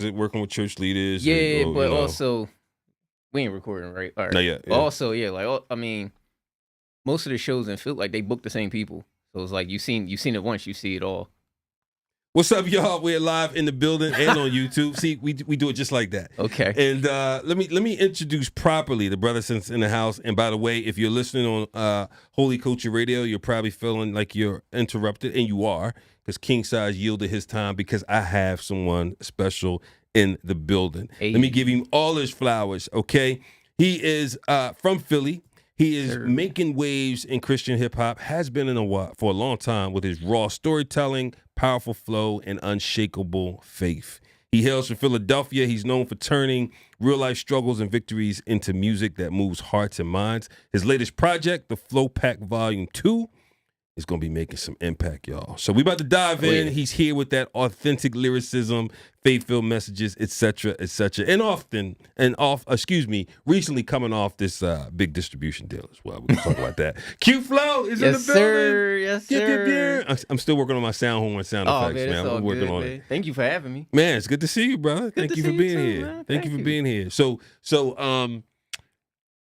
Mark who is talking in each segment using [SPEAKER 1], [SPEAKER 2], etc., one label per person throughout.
[SPEAKER 1] Is it working with church leaders?
[SPEAKER 2] Yeah,
[SPEAKER 1] Or,
[SPEAKER 2] but also we ain't recording, right? All right.
[SPEAKER 1] not yet.
[SPEAKER 2] But also, yeah, like I mean, most of the shows in Philly, like they book the same people. So it's like you seen it once, you see it all.
[SPEAKER 1] What's up, y'all? We're live in the building and on YouTube. See, we do it just like that.
[SPEAKER 2] Okay.
[SPEAKER 1] And let me introduce properly the brother since in the house. And by the way, if you're listening on Holy Culture Radio, you're probably feeling like you're interrupted, and you are, because King Size yielded his time because I have someone special in the building.
[SPEAKER 2] Hey.
[SPEAKER 1] Let me give him all his flowers, okay? He is from Philly. He is making waves in Christian hip hop, has been for a long time with his raw storytelling, powerful flow, and unshakable faith. He hails from Philadelphia. He's known for turning real life struggles and victories into music that moves hearts and minds. His latest project, the Flo Pack Volume 2, is going to be making some impact, y'all. So we about to dive in.
[SPEAKER 2] Yeah.
[SPEAKER 1] He's here with that authentic lyricism, faith-filled messages, etc., etc. Recently coming off this big distribution deal as well. We can talk about that. Q-Flo is in the building.
[SPEAKER 2] Yes, sir.
[SPEAKER 1] I'm still working on my sound effects,
[SPEAKER 2] Man,
[SPEAKER 1] man.
[SPEAKER 2] I'm
[SPEAKER 1] working
[SPEAKER 2] good,
[SPEAKER 1] on
[SPEAKER 2] man.
[SPEAKER 1] it.
[SPEAKER 2] Thank you for having me.
[SPEAKER 1] Man, it's good to see you, brother. Thank you for being here.
[SPEAKER 2] Man.
[SPEAKER 1] Thank you for being here. So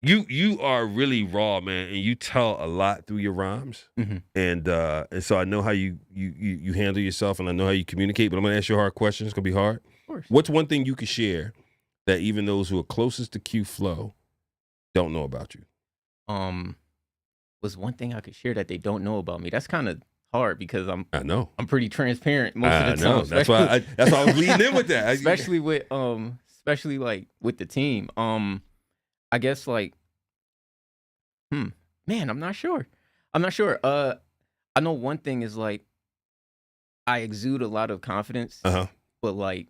[SPEAKER 1] you are really raw, man, and you tell a lot through your rhymes, and so I know how you handle yourself, and I know how you communicate. But I'm gonna ask you a hard question. It's gonna be hard.
[SPEAKER 2] Of course.
[SPEAKER 1] What's one thing you could share that even those who are closest to Q-Flo don't know about you?
[SPEAKER 2] Was one thing I could share that they don't know about me? That's kind of hard because I'm pretty transparent most of the time.
[SPEAKER 1] That's why I was leading in with that.
[SPEAKER 2] especially like with the team. I guess like, man, I'm not sure. I know one thing is like, I exude a lot of confidence, but like,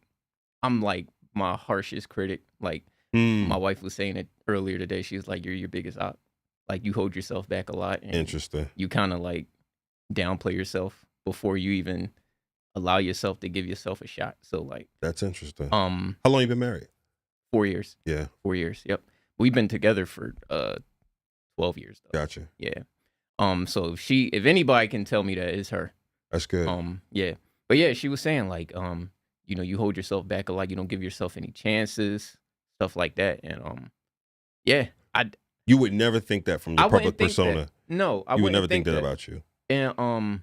[SPEAKER 2] I'm like my harshest critic. Like my wife was saying it earlier today. She was like, "You're your biggest op. Like you hold yourself back a lot. And
[SPEAKER 1] Interesting.
[SPEAKER 2] You kind of like downplay yourself before you even allow yourself to give yourself a shot." So like,
[SPEAKER 1] that's interesting. How long you been married?
[SPEAKER 2] 4 years.
[SPEAKER 1] Yeah.
[SPEAKER 2] 4 years. Yep. We've been together for 12 years though.
[SPEAKER 1] Gotcha.
[SPEAKER 2] Yeah. So if anybody can tell me that, it's her.
[SPEAKER 1] That's good.
[SPEAKER 2] Yeah. But yeah, she was saying like, you hold yourself back a lot, you don't give yourself any chances, stuff like that. And yeah,
[SPEAKER 1] you would never think that from your public persona.
[SPEAKER 2] No,
[SPEAKER 1] I would never think that about you.
[SPEAKER 2] And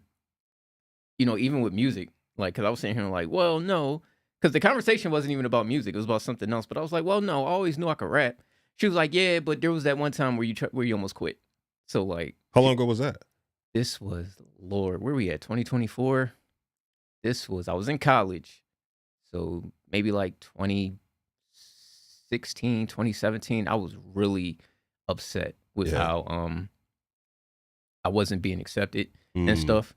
[SPEAKER 2] even with music, like, cause I was sitting here like, well, no, cause the conversation wasn't even about music, it was about something else. But I was like, well, no, I always knew I could rap. She was like, yeah, but there was that one time where you almost quit. So like,
[SPEAKER 1] how long ago was that?
[SPEAKER 2] This was, Lord, where we at? 2024. I was in college, so maybe like 2016, 2017. I was really upset with how I wasn't being accepted and stuff.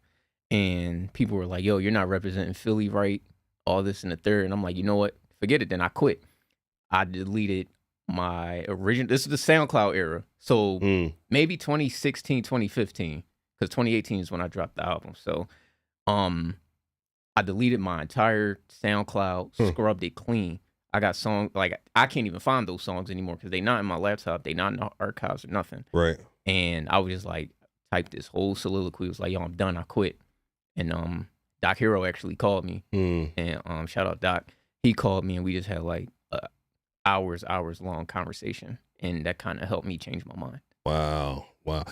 [SPEAKER 2] And people were like, "Yo, you're not representing Philly right." All this and the third. And I'm like, you know what? Forget it. Then I quit. I deleted my original. This is the SoundCloud era. So maybe 2016, 2015, because 2018 is when I dropped the album. So I deleted my entire SoundCloud, scrubbed it clean. I got songs, like, I can't even find those songs anymore because they not in my laptop. They not in the archives or nothing.
[SPEAKER 1] Right.
[SPEAKER 2] And I was just like, typed this whole soliloquy. It was like, yo, I'm done. I quit. And Doc Hero actually called me. And shout out Doc. He called me and we just had like hours long conversation. And that kind of helped me change my mind.
[SPEAKER 1] Wow. What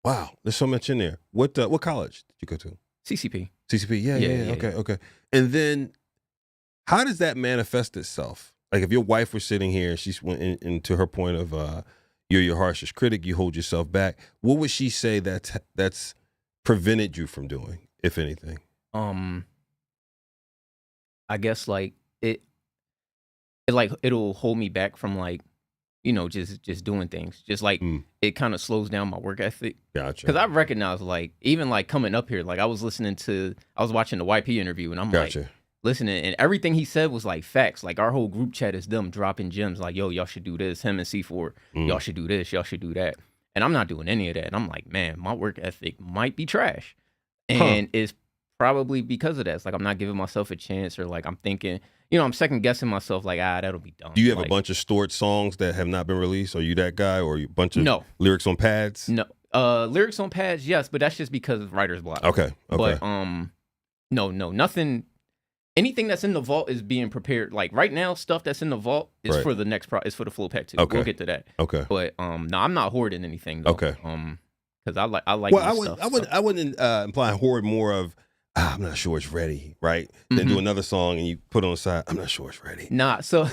[SPEAKER 1] wow, there's so much in there. What college did you go to?
[SPEAKER 2] CCP.
[SPEAKER 1] Yeah. Okay. And then how does that manifest itself? Like if your wife was sitting here and she's went into her point of you're your harshest critic, you hold yourself back, what would she say that's prevented you from doing, if anything?
[SPEAKER 2] I guess like it'll hold me back from like, just doing things. Just like it kind of slows down my work ethic.
[SPEAKER 1] Gotcha.
[SPEAKER 2] Because I recognize like even like coming up here, like I was watching the YP interview and I'm like listening, and everything he said was like facts. Like our whole group chat is them dropping gems like, yo, y'all should do this. Him and C4, y'all should do this, y'all should do that. And I'm not doing any of that. And I'm like, man, my work ethic might be trash. And it's probably because of that. It's like I'm not giving myself a chance, or like I'm thinking, I'm second guessing myself like, that'll be dumb.
[SPEAKER 1] Do you have
[SPEAKER 2] like,
[SPEAKER 1] a bunch of stored songs that have not been released? Are you that guy, or a bunch of lyrics on pads?
[SPEAKER 2] No. Lyrics on pads, yes, but that's just because of writer's block.
[SPEAKER 1] Okay.
[SPEAKER 2] But no, nothing. anything that's in the vault is being prepared. Like right now, stuff that's in the vault is for the next is for the Flo Pack 2.
[SPEAKER 1] Okay.
[SPEAKER 2] We'll get to that.
[SPEAKER 1] Okay.
[SPEAKER 2] But no, I'm not hoarding anything though.
[SPEAKER 1] Okay.
[SPEAKER 2] Because I like
[SPEAKER 1] Well,
[SPEAKER 2] my stuff.
[SPEAKER 1] I wouldn't imply hoard more of I'm not sure it's ready, right? Then do another song and you put on the side, I'm not sure it's ready.
[SPEAKER 2] Nah, so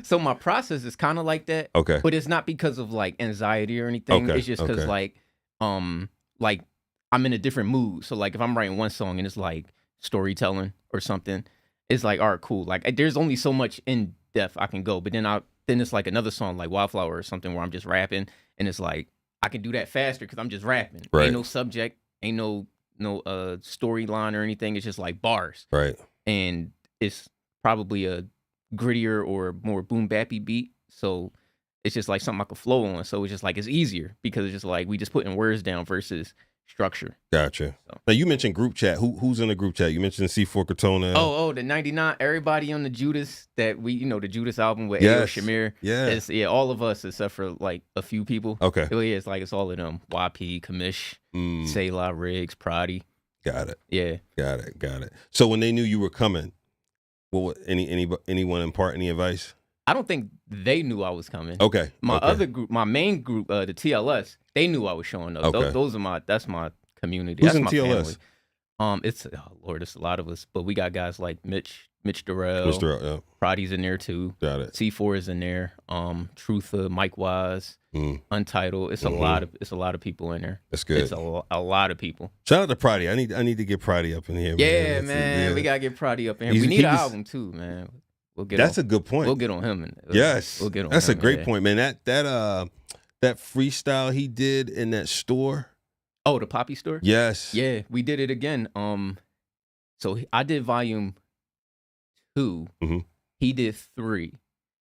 [SPEAKER 2] so my process is kind of like that.
[SPEAKER 1] Okay.
[SPEAKER 2] But it's not because of like anxiety or anything.
[SPEAKER 1] Okay.
[SPEAKER 2] It's just because like I'm in a different mood. So like if I'm writing one song and it's like storytelling or something, it's like, all right, cool. Like there's only so much in depth I can go. But then it's like another song like Wildflower or something where I'm just rapping and it's like I can do that faster because I'm just rapping.
[SPEAKER 1] Right.
[SPEAKER 2] Ain't no subject, ain't no storyline or anything. It's just like bars.
[SPEAKER 1] Right.
[SPEAKER 2] And it's probably a grittier or more boom bappy beat. So it's just like something I could flow on. So it's just like it's easier because it's just like we just putting words down versus structure.
[SPEAKER 1] Gotcha.
[SPEAKER 2] So.
[SPEAKER 1] Now you mentioned group chat. Who's in the group chat? You mentioned C4 Cortona.
[SPEAKER 2] Oh, the 99. Everybody on the Judas that we, the Judas album with Ayo Shamir.
[SPEAKER 1] Yeah.
[SPEAKER 2] All of us except for like a few people.
[SPEAKER 1] Okay.
[SPEAKER 2] It's like it's all of them. YP, Kamish, Selah, Riggs, Prodi.
[SPEAKER 1] Got it.
[SPEAKER 2] Yeah.
[SPEAKER 1] Got it. So when they knew you were coming, what anyone impart any advice?
[SPEAKER 2] I don't think they knew I was coming.
[SPEAKER 1] Okay.
[SPEAKER 2] My other group, my main group, the TLS, they knew I was showing up.
[SPEAKER 1] Okay.
[SPEAKER 2] That's my community.
[SPEAKER 1] Who's
[SPEAKER 2] that's
[SPEAKER 1] in
[SPEAKER 2] my
[SPEAKER 1] TLS?
[SPEAKER 2] Family. It's a lot of us, but we got guys like Mitch Durrell,
[SPEAKER 1] yeah.
[SPEAKER 2] Prodi's in there too.
[SPEAKER 1] Got it.
[SPEAKER 2] C4 is in there. Trutha, Mike Wise, Untitled. It's a lot of people in there.
[SPEAKER 1] That's good.
[SPEAKER 2] It's a lot of people.
[SPEAKER 1] Shout out to Prodi. I need to get Prodi up in here.
[SPEAKER 2] Yeah, man. We gotta get Prodi up in here. We need an album too, man. We'll get.
[SPEAKER 1] That's a good point.
[SPEAKER 2] We'll get on him.
[SPEAKER 1] Yes,
[SPEAKER 2] we'll get on.
[SPEAKER 1] That's
[SPEAKER 2] him,
[SPEAKER 1] a great point, man. That freestyle he did in that store.
[SPEAKER 2] Oh, the Poppy store.
[SPEAKER 1] Yes.
[SPEAKER 2] Yeah, we did it again. So I did volume 2.
[SPEAKER 1] Mm-hmm.
[SPEAKER 2] He did 3,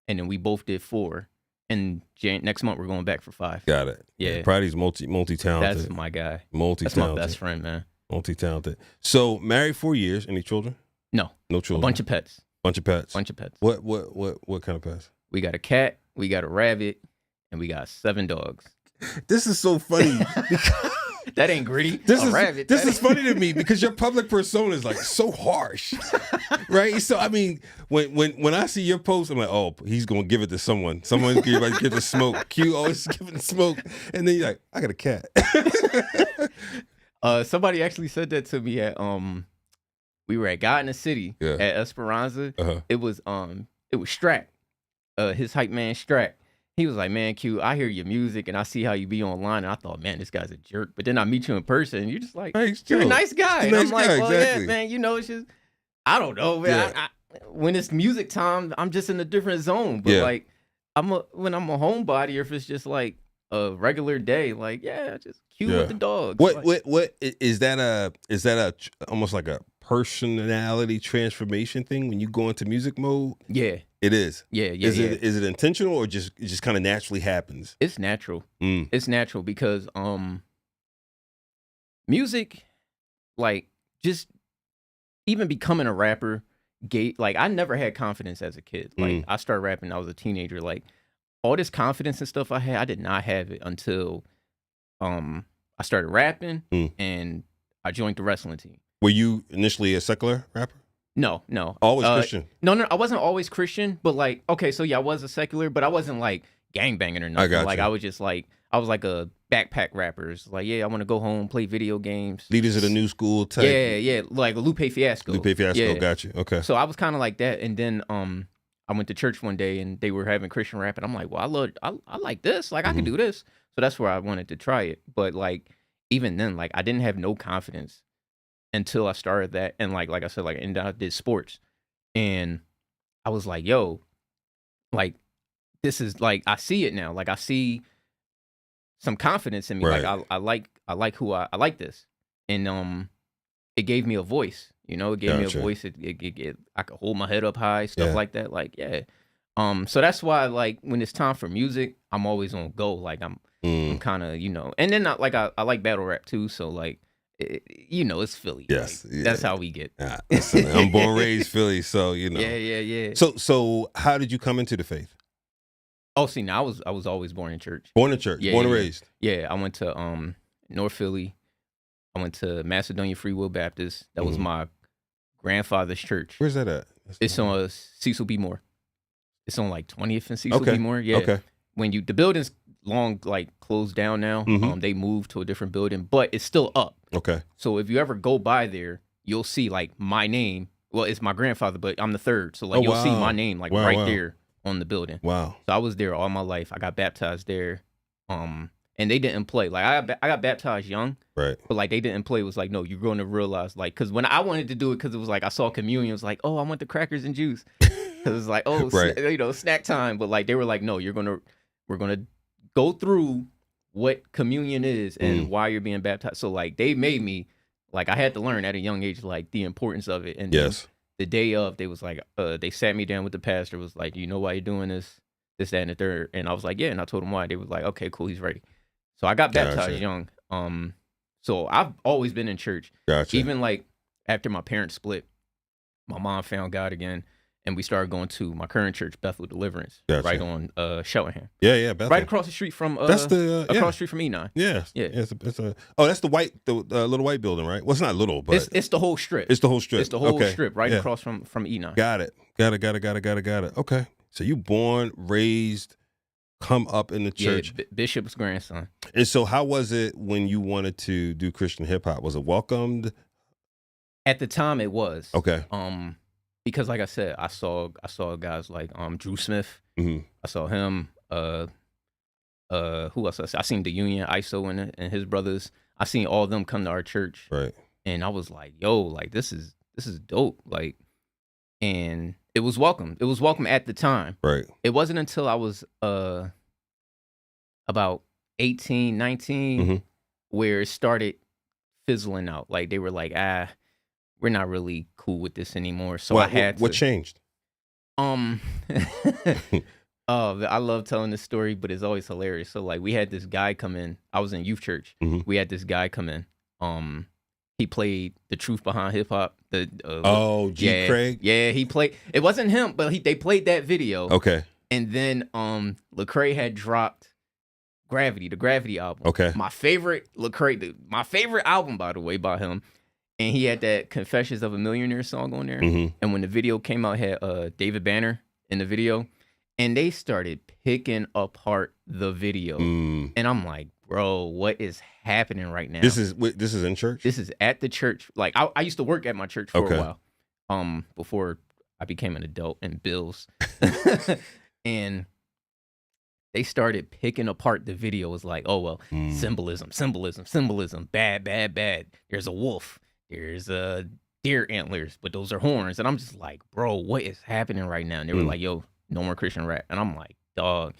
[SPEAKER 2] and then we both did 4. And next month we're going back for 5.
[SPEAKER 1] Got it.
[SPEAKER 2] Yeah.
[SPEAKER 1] Prodi's multi-talented.
[SPEAKER 2] That's my guy.
[SPEAKER 1] Multi-talented.
[SPEAKER 2] That's my best friend, man.
[SPEAKER 1] Multi-talented. So married 4 years. Any children?
[SPEAKER 2] No.
[SPEAKER 1] No children.
[SPEAKER 2] A bunch of pets.
[SPEAKER 1] Bunch of pets. What kind of pets?
[SPEAKER 2] We got a cat, we got a rabbit, and we got 7 dogs.
[SPEAKER 1] This is so funny.
[SPEAKER 2] That ain't gritty.
[SPEAKER 1] This is funny to me because your public persona is like so harsh, right? So I mean, when I see your post, I'm like, oh, he's gonna give it to someone. Someone's gonna give the smoke. Q always giving the smoke, and then you're like, I got a cat.
[SPEAKER 2] Somebody actually said that to me at we were at God in the City at Esperanza. It was Strack, his hype man Strack. He was like, man, Q, I hear your music and I see how you be online. And I thought, man, this guy's a jerk. But then I meet you in person and you're just like, you're a nice guy. And I'm like, well, exactly. Yeah, man, it's just, I don't know, man. Yeah. When it's music time, I'm just in a different zone. But like, when I'm a homebody, or if it's just like a regular day, like, just Q with the dogs.
[SPEAKER 1] What is that almost like a personality transformation thing when you go into music mode?
[SPEAKER 2] Yeah.
[SPEAKER 1] It is.
[SPEAKER 2] Yeah.
[SPEAKER 1] Is it intentional or just it just kind of naturally happens?
[SPEAKER 2] It's natural. It's natural because music, like, just even becoming a rapper, like, I never had confidence as a kid. Like, I started rapping, I was a teenager. Like, all this confidence and stuff I did not have it until I started rapping and I joined the wrestling team.
[SPEAKER 1] Were you initially a secular rapper?
[SPEAKER 2] No.
[SPEAKER 1] Always Christian?
[SPEAKER 2] No, I wasn't always Christian, but like, okay, so yeah, I was a secular, but I wasn't like gangbanging or nothing.
[SPEAKER 1] I got
[SPEAKER 2] like,
[SPEAKER 1] you.
[SPEAKER 2] I was just like, I was like a backpack rapper. It's like, yeah, I want to go home, play video games.
[SPEAKER 1] Leaders of the New School type?
[SPEAKER 2] Yeah, like Lupe Fiasco.
[SPEAKER 1] Got you. Okay.
[SPEAKER 2] So I was kind of like that, and then I went to church one day, and they were having Christian rap, and I'm like, well, I like this. Like, I can do this. So that's where I wanted to try it. But like, even then, like, I didn't have no confidence until I started that. And like I said, like, and I did sports. And I was like, yo, like, this is like, I see it now. Like, I see some confidence in me.
[SPEAKER 1] Right.
[SPEAKER 2] Like, I like this. And it gave me a voice, it gave me a voice. I could hold my head up high, stuff like that. Like, yeah. So that's why, like, when it's time for music, I'm always on go. Like, I'm kind of, and then I like battle rap too. So like, it's Philly.
[SPEAKER 1] Yes.
[SPEAKER 2] Like, that's how we get.
[SPEAKER 1] I'm born and raised Philly, so
[SPEAKER 2] Yeah.
[SPEAKER 1] So how did you come into the faith?
[SPEAKER 2] Oh, see, now I was always born in church.
[SPEAKER 1] Born in church. Born and raised.
[SPEAKER 2] Yeah, I went to North Philly. I went to Macedonia Free Will Baptist. That was my grandfather's church.
[SPEAKER 1] Where's that at?
[SPEAKER 2] It's on Cecil B. Moore. It's on like 20th and Cecil B. Moore. Yeah.
[SPEAKER 1] Okay.
[SPEAKER 2] When the building's long like closed down now. They moved to a different building, but it's still up.
[SPEAKER 1] Okay.
[SPEAKER 2] So if you ever go by there, you'll see like my name. Well, it's my grandfather, but I'm the third. So like you'll see my name like there on the building.
[SPEAKER 1] Wow.
[SPEAKER 2] So I was there all my life. I got baptized there. And they didn't play. Like I got baptized young,
[SPEAKER 1] right?
[SPEAKER 2] But like they didn't play. It was like, no, you're going to realize, like, because when I wanted to do it, because it was like I saw communion, it was like, oh, I want the crackers and juice, because it's like, oh, right. Snack time. But like they were like, no, we're gonna go through what communion is and why you're being baptized. So like they made me, like I had to learn at a young age like the importance of it. And
[SPEAKER 1] yes,
[SPEAKER 2] the day of, they was like, they sat me down with the pastor, was like, you know why you're doing this, that, and the third, and I was like, yeah, and I told him why. They was like, okay, cool, he's ready. So I got baptized young. So I've always been in church.
[SPEAKER 1] Gotcha.
[SPEAKER 2] Even like after my parents split, my mom found God again, and we started going to my current church, Bethel Deliverance, right on Cheltenham.
[SPEAKER 1] Yeah, Bethel.
[SPEAKER 2] Right across the street from that's the across the street from Enon.
[SPEAKER 1] Yeah. It's a that's the little white building, right? Well, it's not little, but
[SPEAKER 2] it's the whole strip.
[SPEAKER 1] It's the whole strip.
[SPEAKER 2] It's the whole strip right across from Enon.
[SPEAKER 1] Got it. Okay. So you born, raised, come up in the church.
[SPEAKER 2] Yeah, Bishop's grandson.
[SPEAKER 1] And so how was it when you wanted to do Christian hip hop? Was it welcomed?
[SPEAKER 2] At the time it was.
[SPEAKER 1] Okay.
[SPEAKER 2] Because like I said, I saw guys like Drew Smith.
[SPEAKER 1] Mm-hmm.
[SPEAKER 2] I saw him. Who else? I seen the Union, ISO and his brothers. I seen all of them come to our church.
[SPEAKER 1] Right.
[SPEAKER 2] And I was like, yo, like this is dope. Like, and it was welcome. It was welcome at the time.
[SPEAKER 1] Right.
[SPEAKER 2] It wasn't until I was about 18, 19 where it started fizzling out. Like they were like, we're not really cool with this anymore. So I had to.
[SPEAKER 1] What changed?
[SPEAKER 2] I love telling this story, but it's always hilarious. So like we had this guy come in. I was in youth church. We had this guy come in. He played The Truth Behind Hip Hop.
[SPEAKER 1] Craig?
[SPEAKER 2] Yeah, he played. It wasn't him, but they played that video.
[SPEAKER 1] Okay.
[SPEAKER 2] And then Lecrae had dropped Gravity, the Gravity album.
[SPEAKER 1] Okay.
[SPEAKER 2] My favorite Lecrae, my favorite album, by the way, by him. And he had that Confessions of a Millionaire song on there. And when the video came out, it had David Banner in the video. And they started picking apart the video. And I'm like, bro, what is happening right now?
[SPEAKER 1] This is in church?
[SPEAKER 2] This is at the church. Like I used to work at my church for a while. Before I became an adult and bills. And they started picking apart the video. It was like, oh well, symbolism, bad. There's a wolf. There's deer antlers, but those are horns. And I'm just like, bro, what is happening right now? And they were like, yo, no more Christian rap. And I'm like, dog.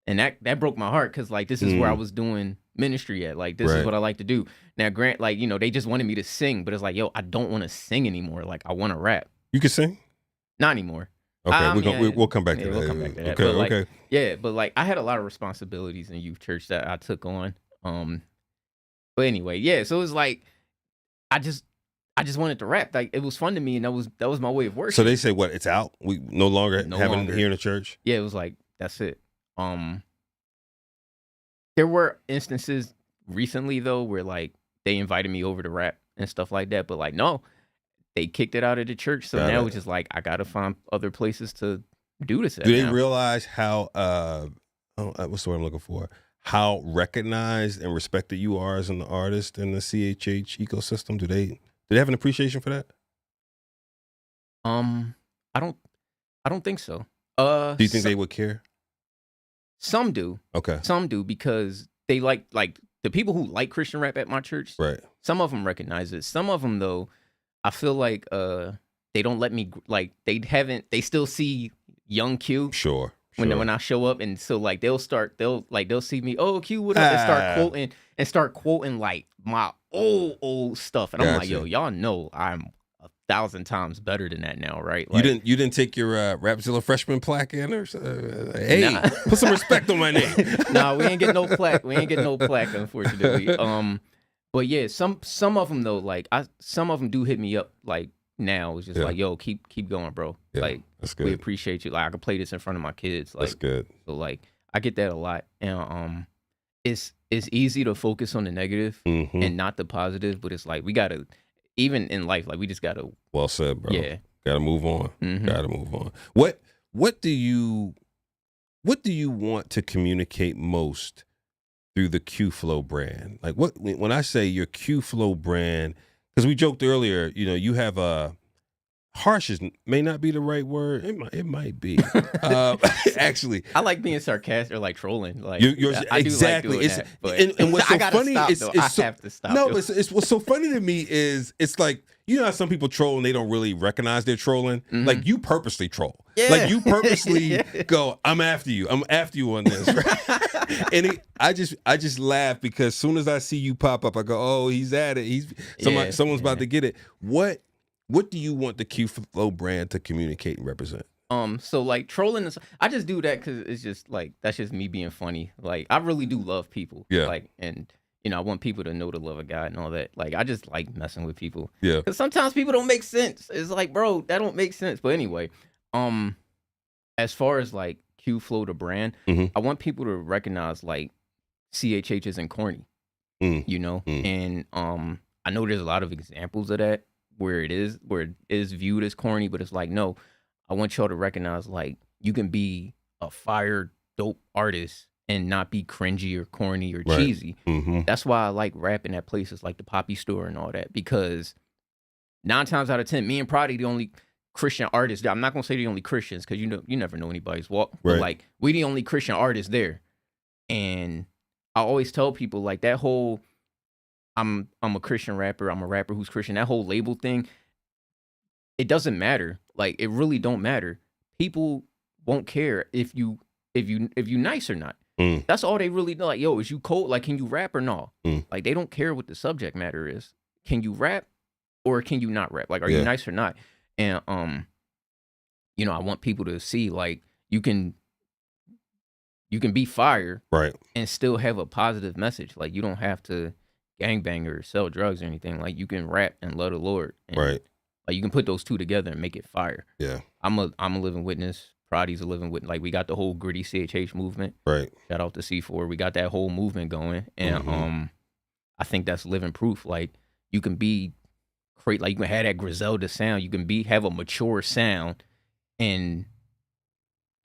[SPEAKER 2] And that broke my heart because like this is where I was doing ministry at. Like this is what I like to do. Now, Grant, like, you know, they just wanted me to sing, but it's like, yo, I don't want to sing anymore. Like I want to rap.
[SPEAKER 1] You can sing?
[SPEAKER 2] Not anymore.
[SPEAKER 1] Okay, we'll come back to that.
[SPEAKER 2] We'll come back to that.
[SPEAKER 1] Okay.
[SPEAKER 2] Yeah, but like I had a lot of responsibilities in youth church that I took on. But anyway, yeah. So it was like I just wanted to rap. Like it was fun to me, and that was my way of working.
[SPEAKER 1] So they say what? It's out. We no longer having it here in the church.
[SPEAKER 2] Yeah, it was like that's it. There were instances recently though where like they invited me over to rap and stuff like that, but like no. They kicked it out of the church, so now it's just like I gotta find other places to do this at.
[SPEAKER 1] Do they realize how what's the word I'm looking for? How recognized and respected you are as an artist in the CHH ecosystem? Do they have an appreciation for that?
[SPEAKER 2] I don't think so.
[SPEAKER 1] Do you think they would care?
[SPEAKER 2] Some do.
[SPEAKER 1] Okay.
[SPEAKER 2] Some do because they like the people who like Christian rap at my church.
[SPEAKER 1] Right.
[SPEAKER 2] Some of them recognize it. Some of them though. I feel like they don't let me like they still see young Q.
[SPEAKER 1] Sure.
[SPEAKER 2] When I show up, and so like they'll see me, oh Q, what up, and start quoting like my old stuff, and I'm like, yo, y'all know I'm 1,000 times better than that now, right? Like,
[SPEAKER 1] you didn't take your Rapzilla freshman plaque in, or hey, put some respect on my name.
[SPEAKER 2] Nah, we ain't get no plaque. Unfortunately. But yeah, some of them though, like some of them do hit me up like now. It's just like, yo, keep going, bro.
[SPEAKER 1] Yeah,
[SPEAKER 2] like
[SPEAKER 1] that's good.
[SPEAKER 2] We appreciate you. Like I can play this in front of my kids. Like
[SPEAKER 1] that's good.
[SPEAKER 2] So like I get that a lot, and it's easy to focus on the negative and not the positive. But it's like we gotta. even in life, like we just gotta.
[SPEAKER 1] Well said, bro.
[SPEAKER 2] Yeah.
[SPEAKER 1] Gotta move on.
[SPEAKER 2] Mm-hmm.
[SPEAKER 1] Gotta move on. What do you want to communicate most through the Q-Flo brand? Like when I say your Q-Flo brand, because we joked earlier, you have a harsh may not be the right word. It might be. Actually,
[SPEAKER 2] I like being sarcastic or like trolling. Like
[SPEAKER 1] I
[SPEAKER 2] exactly.
[SPEAKER 1] Do like doing that, but and what's so funny
[SPEAKER 2] stop,
[SPEAKER 1] is
[SPEAKER 2] I have to stop.
[SPEAKER 1] No, it's what's so funny to me is it's like how some people troll and they don't really recognize they're trolling.
[SPEAKER 2] Mm-hmm.
[SPEAKER 1] Like you purposely troll.
[SPEAKER 2] Yeah.
[SPEAKER 1] Like you purposely go, I'm after you. I'm after you on this. Right? And I just laugh because as soon as I see you pop up, I go, oh, he's at it. Someone's about to get it. What do you want the Q-Flo brand to communicate and represent?
[SPEAKER 2] So like trolling is, I just do that because it's just like that's just me being funny. Like I really do love people.
[SPEAKER 1] Yeah.
[SPEAKER 2] Like and I want people to know the love of God and all that. Like I just like messing with people.
[SPEAKER 1] Yeah.
[SPEAKER 2] Because sometimes people don't make sense. It's like, bro, that don't make sense. But anyway, as far as like Q-Flo the brand,
[SPEAKER 1] mm-hmm.
[SPEAKER 2] I want people to recognize like CHH isn't corny. And I know there's a lot of examples of that. Where it is viewed as corny, but it's like, no, I want y'all to recognize like you can be a fire dope artist and not be cringy or corny or cheesy.
[SPEAKER 1] Mm-hmm.
[SPEAKER 2] That's why I like rapping at places like the Poppy Store and all that, because 9 times out of 10, me and Prodigy the only Christian artists. I'm not gonna say the only Christians because you never know anybody's walk, but like we the only Christian artists there. And I always tell people like that whole I'm a Christian rapper. I'm a rapper who's Christian. That whole label thing, it doesn't matter. Like it really don't matter. People won't care if you nice or not. That's all they really know. Like, yo, is you cold? Like, can you rap or no? Like they don't care what the subject matter is. Can you rap or can you not rap? Like, are you nice or not? And I want people to see like you can be fire,
[SPEAKER 1] right,
[SPEAKER 2] and still have a positive message. Like you don't have to gangbang or sell drugs or anything. Like you can rap and love the Lord, and,
[SPEAKER 1] right?
[SPEAKER 2] Like you can put those two together and make it fire.
[SPEAKER 1] Yeah,
[SPEAKER 2] I'm a living witness. Prodigy's a living witness. Like we got the whole gritty CHH movement.
[SPEAKER 1] Right.
[SPEAKER 2] Shout out to C4. We got that whole movement going, and I think that's living proof. Like you can be great. Like you can have that Griselda sound. You can have a mature sound, and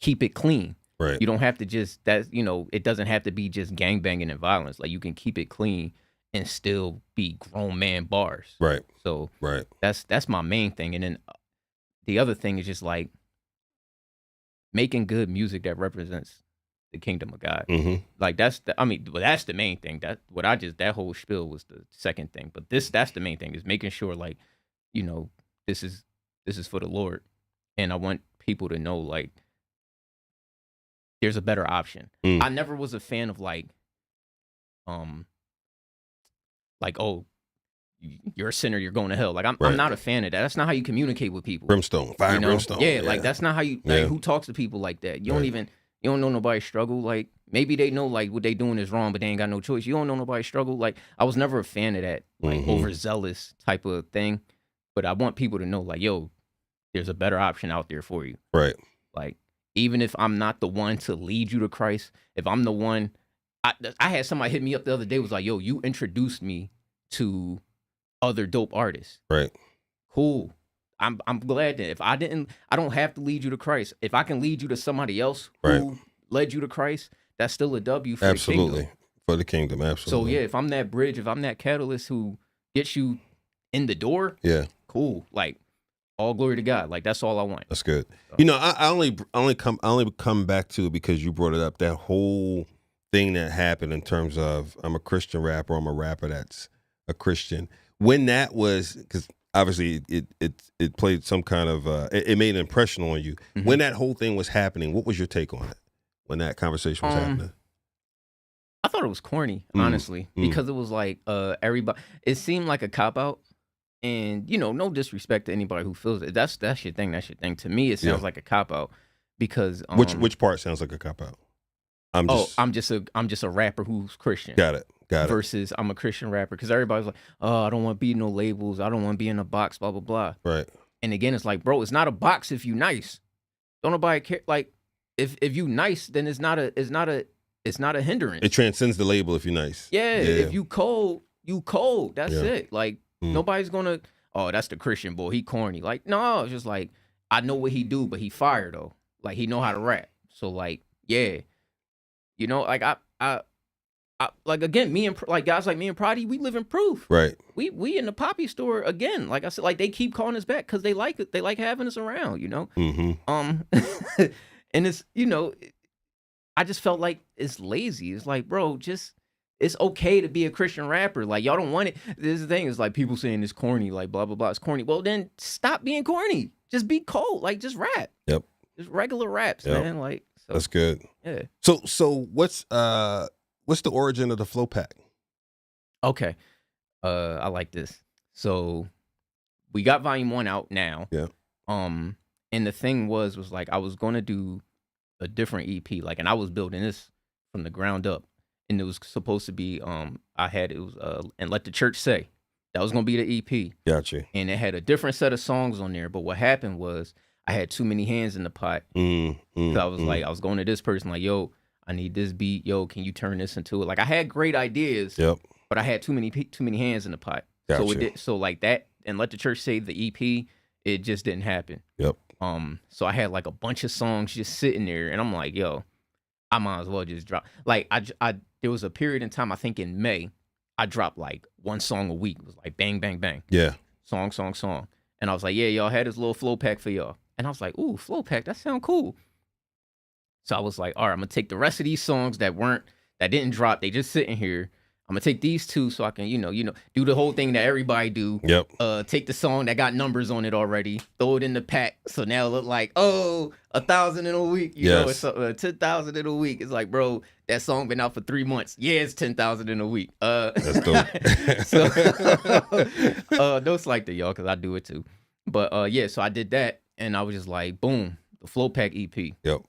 [SPEAKER 2] keep it clean.
[SPEAKER 1] Right.
[SPEAKER 2] You don't have to just it doesn't have to be just gangbanging and violence. Like you can keep it clean and still be grown man bars.
[SPEAKER 1] Right.
[SPEAKER 2] So
[SPEAKER 1] right.
[SPEAKER 2] That's my main thing. And then the other thing is just like making good music that represents the kingdom of God.
[SPEAKER 1] Mm-hmm.
[SPEAKER 2] Like that's the main thing. That whole spiel was the second thing. But that's the main thing is making sure like, this is for the Lord. And I want people to know like there's a better option. I never was a fan of like, oh, you're a sinner, you're going to hell. Like I'm not a fan of that. That's not how you communicate with people.
[SPEAKER 1] Brimstone, fire, brimstone.
[SPEAKER 2] Yeah, like that's not how you like who talks to people like that. You don't know nobody's struggle. Like maybe they know like what they doing is wrong, but they ain't got no choice. You don't know nobody's struggle. Like I was never a fan of that like overzealous type of thing. But I want people to know like, yo, there's a better option out there for you.
[SPEAKER 1] Right.
[SPEAKER 2] Like even if I'm not the one to lead you to Christ, if I'm the one, I had somebody hit me up the other day was like, yo, you introduced me to other dope artists.
[SPEAKER 1] Right.
[SPEAKER 2] Cool. I'm glad that if I don't have to lead you to Christ. If I can lead you to somebody else who led you to Christ, that's still a W for the kingdom.
[SPEAKER 1] For the kingdom, absolutely.
[SPEAKER 2] So yeah, if I'm that bridge, if I'm that catalyst who gets you in the door, cool. Like all glory to God. Like that's all I want.
[SPEAKER 1] That's good. So. I only come back to it because you brought it up. That whole thing that happened in terms of I'm a Christian rapper, I'm a rapper that's a Christian. When that was, because obviously it played some kind of it made an impression on you. Mm-hmm. When that whole thing was happening, what was your take on it? When that conversation was happening,
[SPEAKER 2] I thought it was corny, honestly, because it was like everybody. It seemed like a cop out. And no disrespect to anybody who feels it. That's your thing. That's your thing. To me, it sounds like a cop out because
[SPEAKER 1] which part sounds like a cop out?
[SPEAKER 2] I'm just a rapper who's Christian.
[SPEAKER 1] Got it.
[SPEAKER 2] Versus I'm a Christian rapper because everybody's like, oh, I don't want to be no labels. I don't want to be in a box. Blah blah blah.
[SPEAKER 1] Right.
[SPEAKER 2] And again, it's like, bro, it's not a box if you nice. Don't nobody care. Like if you nice, then it's not a hindrance.
[SPEAKER 1] It transcends the label if you're nice.
[SPEAKER 2] Yeah. If you cold, you cold. That's it. Like. Nobody's gonna. oh, that's the Christian boy, he corny. Like, no, it's just like, I know what he do, but he fire though. Like, he know how to rap. So like, yeah, you know, like I like, again, me and like guys like me and Prodigy, we live in proof.
[SPEAKER 1] Right.
[SPEAKER 2] We in the Poppy store again. Like I said, like they keep calling us back because they like it. They like having us around, you know. And it's, you know, I just felt like it's lazy. It's like, bro, just it's okay to be a Christian rapper. Like, y'all don't want it. This is the thing, is like people saying it's corny, like blah blah blah. It's corny. Well, then stop being corny. Just be cold. Like, just rap.
[SPEAKER 1] Yep.
[SPEAKER 2] Just regular raps, man. Like, so,
[SPEAKER 1] that's good.
[SPEAKER 2] Yeah.
[SPEAKER 1] So what's the origin of the Flo Pack?
[SPEAKER 2] Okay. I like this. So we got volume 1 out now.
[SPEAKER 1] Yeah.
[SPEAKER 2] And the thing was like I was gonna do a different EP, like, and I was building this from the ground up. And it was supposed to be and Let the Church Say. That was gonna be the EP.
[SPEAKER 1] Gotcha.
[SPEAKER 2] And it had a different set of songs on there. But what happened was I had too many hands in the pot. So I was like, I was going to this person like, yo, I need this beat. Yo, can you turn this into it? Like, I had great ideas.
[SPEAKER 1] Yep.
[SPEAKER 2] But I had too many hands in the pot.
[SPEAKER 1] Gotcha.
[SPEAKER 2] So it did, so like that, and Let the Church Say, the EP, it just didn't happen.
[SPEAKER 1] Yep.
[SPEAKER 2] So I had like a bunch of songs just sitting there, and I'm like, yo, I might as well just drop. Like, I there was a period in time, I think in May, I dropped like one song a week. It was like bang, bang, bang.
[SPEAKER 1] Yeah.
[SPEAKER 2] Song. And I was like, yeah, y'all had this little Flo Pack for y'all. And I was like, ooh, Flo Pack, that sound cool. So I was like, all right, I'm gonna take the rest of these songs that didn't drop. They just sitting here. I'm gonna take these 2 so I can, you know, do the whole thing that everybody do.
[SPEAKER 1] Yep.
[SPEAKER 2] Take the song that got numbers on it already, throw it in the pack, so now it look like, oh, 1,000 in a week. You know, it's 10,000 in a week. It's like, bro, that song been out for 3 months. Yeah, it's 10,000 in a week.
[SPEAKER 1] That's dope.
[SPEAKER 2] No slight to y'all, cause I do it too. But yeah, so I did that, and I was just like, boom, the Flo Pack EP.
[SPEAKER 1] Yep.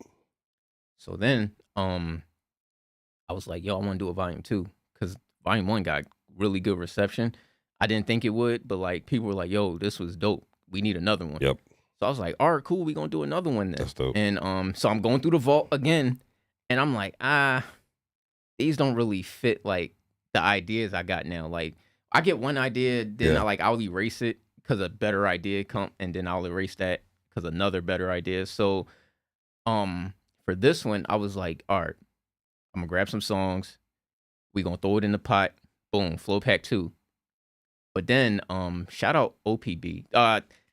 [SPEAKER 2] So then, I was like, yo, I want to do a volume 2, because volume 1 got really good reception. I didn't think it would, but like people were like, yo, this was dope. We need another one.
[SPEAKER 1] Yep.
[SPEAKER 2] So I was like, all right, cool. We gonna do another one then.
[SPEAKER 1] That's dope.
[SPEAKER 2] And so I'm going through the vault again, and I'm like, these don't really fit like the ideas I got now. Like, I get one idea, then I'll erase it because a better idea come, and then I'll erase that because another better idea. So for this one, I was like, all right, I'm gonna grab some songs. We gonna throw it in the pot. Boom, Flo Pack 2. But then, shout out OPB.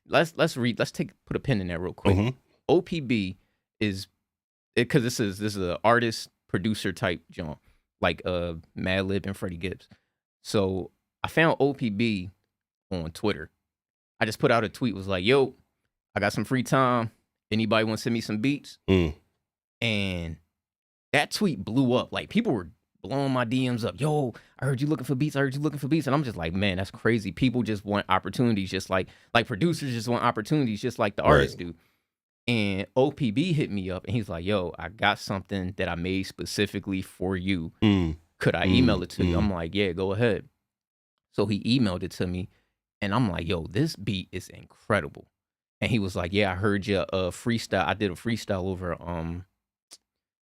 [SPEAKER 2] Let's put a pin in that real quick. OPB is, because this is an artist producer type joint, like Madlib and Freddie Gibbs. So I found OPB on Twitter. I just put out a tweet, was like, yo, I got some free time. Anybody want to send me some beats? And that tweet blew up. Like, people were blowing my DMs up. Yo, I heard you looking for beats. And I'm just like, man, that's crazy. People just want opportunities, just like producers just want opportunities, just like the artists do. And OPB hit me up, and he's like, yo, I got something that I made specifically for you. Could I email it to you? I'm like, yeah, go ahead. So he emailed it to me, and I'm like, yo, this beat is incredible. And he was like, yeah, I heard you freestyle. I did a freestyle over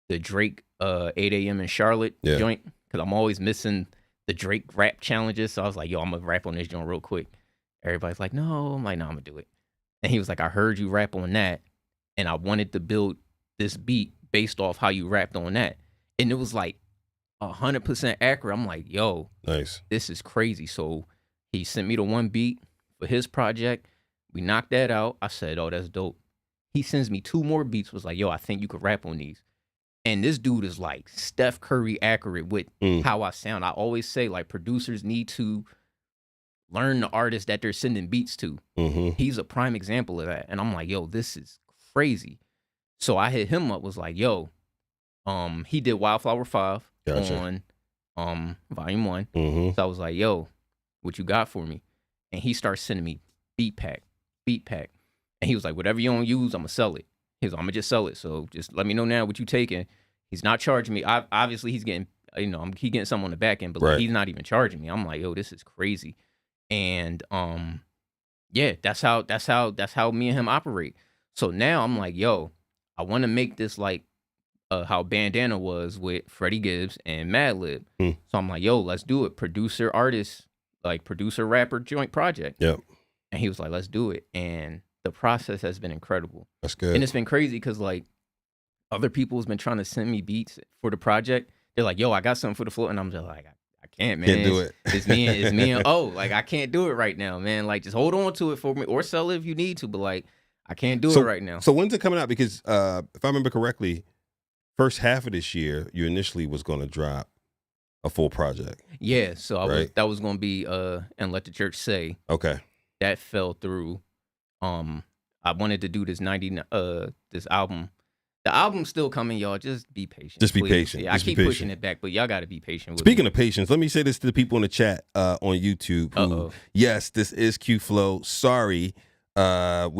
[SPEAKER 2] the Drake 8 a.m. in Charlotte joint, because I'm always missing the Drake rap challenges. So I was like, yo, I'm gonna rap on this joint real quick. Everybody's like, no. I'm like, no, I'm gonna do it. And he was like, I heard you rap on that, and I wanted to build this beat based off how you rapped on that. And it was like 100% accurate. I'm like, yo,
[SPEAKER 1] nice.
[SPEAKER 2] This is crazy. So he sent me the one beat for his project. We knocked that out. I said, oh, that's dope. He sends me 2 more beats, was like, yo, I think you could rap on these. And this dude is like Steph Curry accurate with how I sound. I always say, like, producers need to learn the artist that they're sending beats to. He's a prime example of that. And I'm like, yo, this is crazy. So I hit him up, was like, yo, he did Wildflower 5 on volume 1. So I was like, yo, what you got for me? And he starts sending me beat pack. And he was like, whatever you don't use, I'm gonna sell it. He was like, I'm gonna just sell it. So just let me know now what you taking. He's not charging me. Obviously he's getting, he getting something on the back end, but like, he's not even charging me. I'm like, yo, this is crazy. And yeah, that's how me and him operate. So now I'm like, yo, I want to make this like how Bandana was with Freddie Gibbs and Madlib. So I'm like, yo, let's do it. Producer, artist, like producer, rapper joint project.
[SPEAKER 1] Yep.
[SPEAKER 2] And he was like, let's do it. And the process has been incredible.
[SPEAKER 1] That's good.
[SPEAKER 2] And it's been crazy because like other people has been trying to send me beats for the project. They're like, yo, I got something for the floor. And I'm just like, I can't, man.
[SPEAKER 1] Can't do it.
[SPEAKER 2] It's me and like, I can't do it right now, man. Like, just hold on to it for me or sell it if you need to. But like, I can't do it right now.
[SPEAKER 1] So when's it coming out? Because if I remember correctly, first half of this year, you initially was going to drop a full project.
[SPEAKER 2] Yeah. So that was going to be And Let the Church Say.
[SPEAKER 1] Okay.
[SPEAKER 2] That fell through. I wanted to do this this album. The album's still coming, y'all. Just be patient.
[SPEAKER 1] Just be
[SPEAKER 2] please.
[SPEAKER 1] patient.
[SPEAKER 2] Yeah, I keep pushing it back, but y'all got to be patient with
[SPEAKER 1] Speaking
[SPEAKER 2] me.
[SPEAKER 1] of patience, let me say this to the people in the chat on YouTube. Who, yes, this is Q-Flo. Sorry, we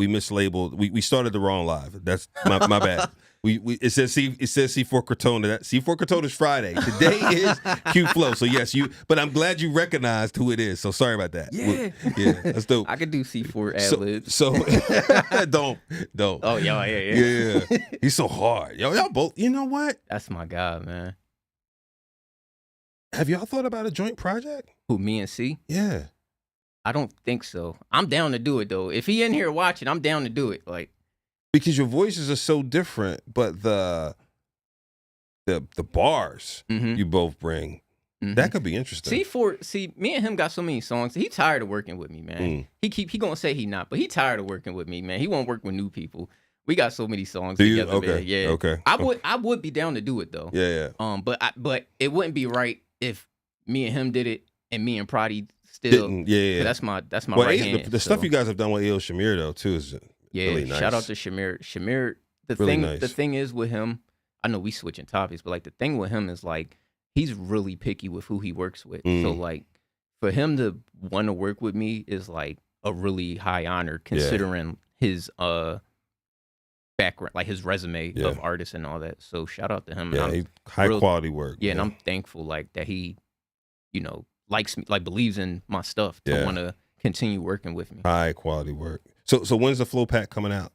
[SPEAKER 1] mislabeled. We started the wrong live. That's my bad. It says C4 Cortona. That C4 Cortona is Friday. Today is Q-Flo. So yes, but I'm glad you recognized who it is. So sorry about that.
[SPEAKER 2] Yeah,
[SPEAKER 1] that's dope.
[SPEAKER 2] I could do C4 ad-libs.
[SPEAKER 1] So don't.
[SPEAKER 2] Oh yeah.
[SPEAKER 1] He's so hard. Y'all both. You know what?
[SPEAKER 2] That's my guy, man.
[SPEAKER 1] Have y'all thought about a joint project?
[SPEAKER 2] Who, me and C?
[SPEAKER 1] Yeah.
[SPEAKER 2] I don't think so. I'm down to do it though. If he in here watching, I'm down to do it. Like.
[SPEAKER 1] Because your voices are so different, but the bars you both bring, that could be interesting.
[SPEAKER 2] See, me and him got so many songs. He tired of working with me, man. He gonna say he not, but he tired of working with me, man. He won't work with new people. We got so many songs together,
[SPEAKER 1] okay.
[SPEAKER 2] man. Yeah.
[SPEAKER 1] Okay.
[SPEAKER 2] I would be down to do it though.
[SPEAKER 1] Yeah.
[SPEAKER 2] But it wouldn't be right if me and him did it and me and Prodi still.
[SPEAKER 1] Yeah.
[SPEAKER 2] That's my right hand.
[SPEAKER 1] The stuff you guys have done with A.O. Shamir though too is.
[SPEAKER 2] Yeah,
[SPEAKER 1] really nice.
[SPEAKER 2] Shout out to Shamir. Shamir, the thing is with him, I know we switching topics, but like the thing with him is like he's really picky with who he works with. So like for him to want to work with me is like a really high honor considering his background, like his resume of artist and all that. So shout out to him.
[SPEAKER 1] Yeah, high quality work.
[SPEAKER 2] Yeah, and I'm thankful like that he, likes me, like believes in my stuff to want to continue working with me.
[SPEAKER 1] High quality work. So when's the Flo Pack coming out?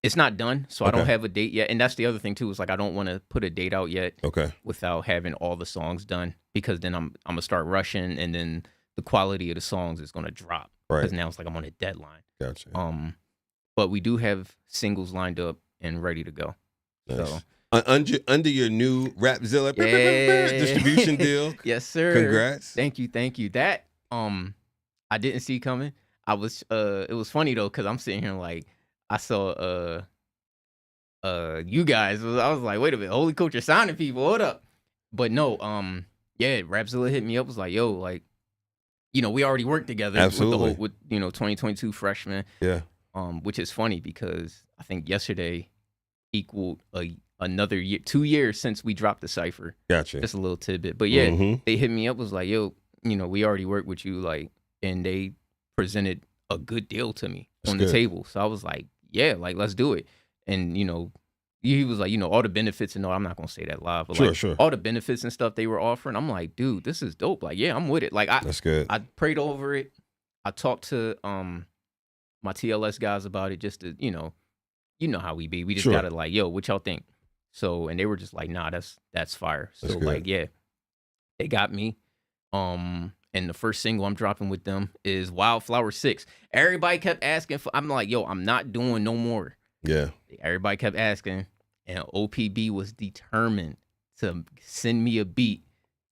[SPEAKER 2] It's not done, so I don't have a date yet. And that's the other thing too, is like I don't want to put a date out yet.
[SPEAKER 1] Okay.
[SPEAKER 2] Without having all the songs done, because then I'm gonna start rushing, and then the quality of the songs is gonna drop.
[SPEAKER 1] Right.
[SPEAKER 2] Because now it's like I'm on a deadline.
[SPEAKER 1] Gotcha.
[SPEAKER 2] But we do have singles lined up and ready to go.
[SPEAKER 1] Nice.
[SPEAKER 2] So
[SPEAKER 1] under your new Rapzilla distribution deal.
[SPEAKER 2] Yes, sir.
[SPEAKER 1] Congrats.
[SPEAKER 2] Thank you. That I didn't see coming. I was it was funny though, because I'm sitting here like I saw you guys. I was like, wait a minute, Holy Culture signing people, hold up. But no, Rapzilla hit me up, was like, yo, like, we already worked together.
[SPEAKER 1] Absolutely.
[SPEAKER 2] with 2022 freshmen.
[SPEAKER 1] Yeah.
[SPEAKER 2] Which is funny because I think yesterday equaled another year, 2 years since we dropped the cipher.
[SPEAKER 1] Gotcha.
[SPEAKER 2] Just a little tidbit. But yeah, they hit me up, was like, yo, we already worked with you, like, and they presented a good deal to me on the table. So I was like, yeah, like, let's do it. And, he was like, all the benefits and all, I'm not going to say that live, but
[SPEAKER 1] sure.
[SPEAKER 2] all the benefits and stuff they were offering, I'm like, dude, this is dope. Like, yeah, I'm with it. Like,
[SPEAKER 1] that's good.
[SPEAKER 2] I prayed over it. I talked to my TLS guys about it, just to, you know how we be. We just got to like, yo, what y'all think? So, and they were just like, nah, that's fire. So like, yeah, they got me. And the first single I'm dropping with them is Wildflower 6. Everybody kept asking I'm like, yo, I'm not doing no more.
[SPEAKER 1] Yeah.
[SPEAKER 2] Everybody kept asking, and OPB was determined to send me a beat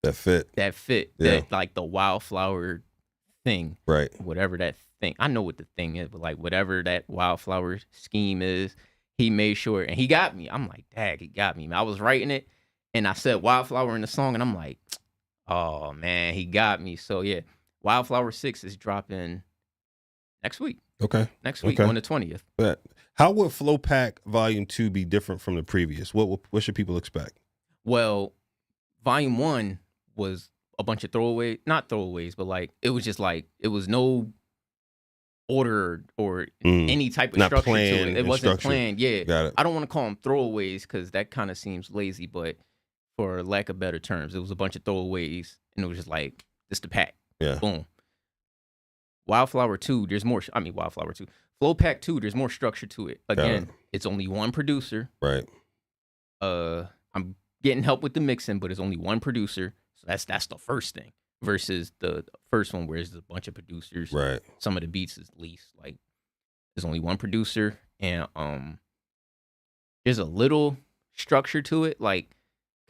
[SPEAKER 1] that fit.
[SPEAKER 2] That like the Wildflower thing.
[SPEAKER 1] Right.
[SPEAKER 2] Whatever that thing. I know what the thing is, but like whatever that Wildflower scheme is, he made sure, and he got me. I'm like, dang, he got me. I was writing it, and I said Wildflower in the song, and I'm like, oh man, he got me. So yeah, Wildflower 6 is dropping next week.
[SPEAKER 1] Okay.
[SPEAKER 2] Next week on the 20th.
[SPEAKER 1] But how would Flo Pack Volume 2 be different from the previous? What should people expect?
[SPEAKER 2] Well, Volume 1 was a bunch of not throwaways, but like it was just like it was no order or any type of structure to it. It wasn't planned. Yeah.
[SPEAKER 1] Got it.
[SPEAKER 2] I don't want to call them throwaways because that kind of seems lazy, but for lack of better terms, it was a bunch of throwaways, and it was just like, this the pack.
[SPEAKER 1] Yeah.
[SPEAKER 2] Boom. Wildflower 2, there's more. Wildflower 2. Flo Pack 2, there's more structure to it. Again, it's only one producer.
[SPEAKER 1] Right.
[SPEAKER 2] I'm getting help with the mixing, but it's only one producer. So that's the first thing. versus the first one where it's a bunch of producers.
[SPEAKER 1] Right.
[SPEAKER 2] Some of the beats is least like there's only one producer, and there's a little structure to it, like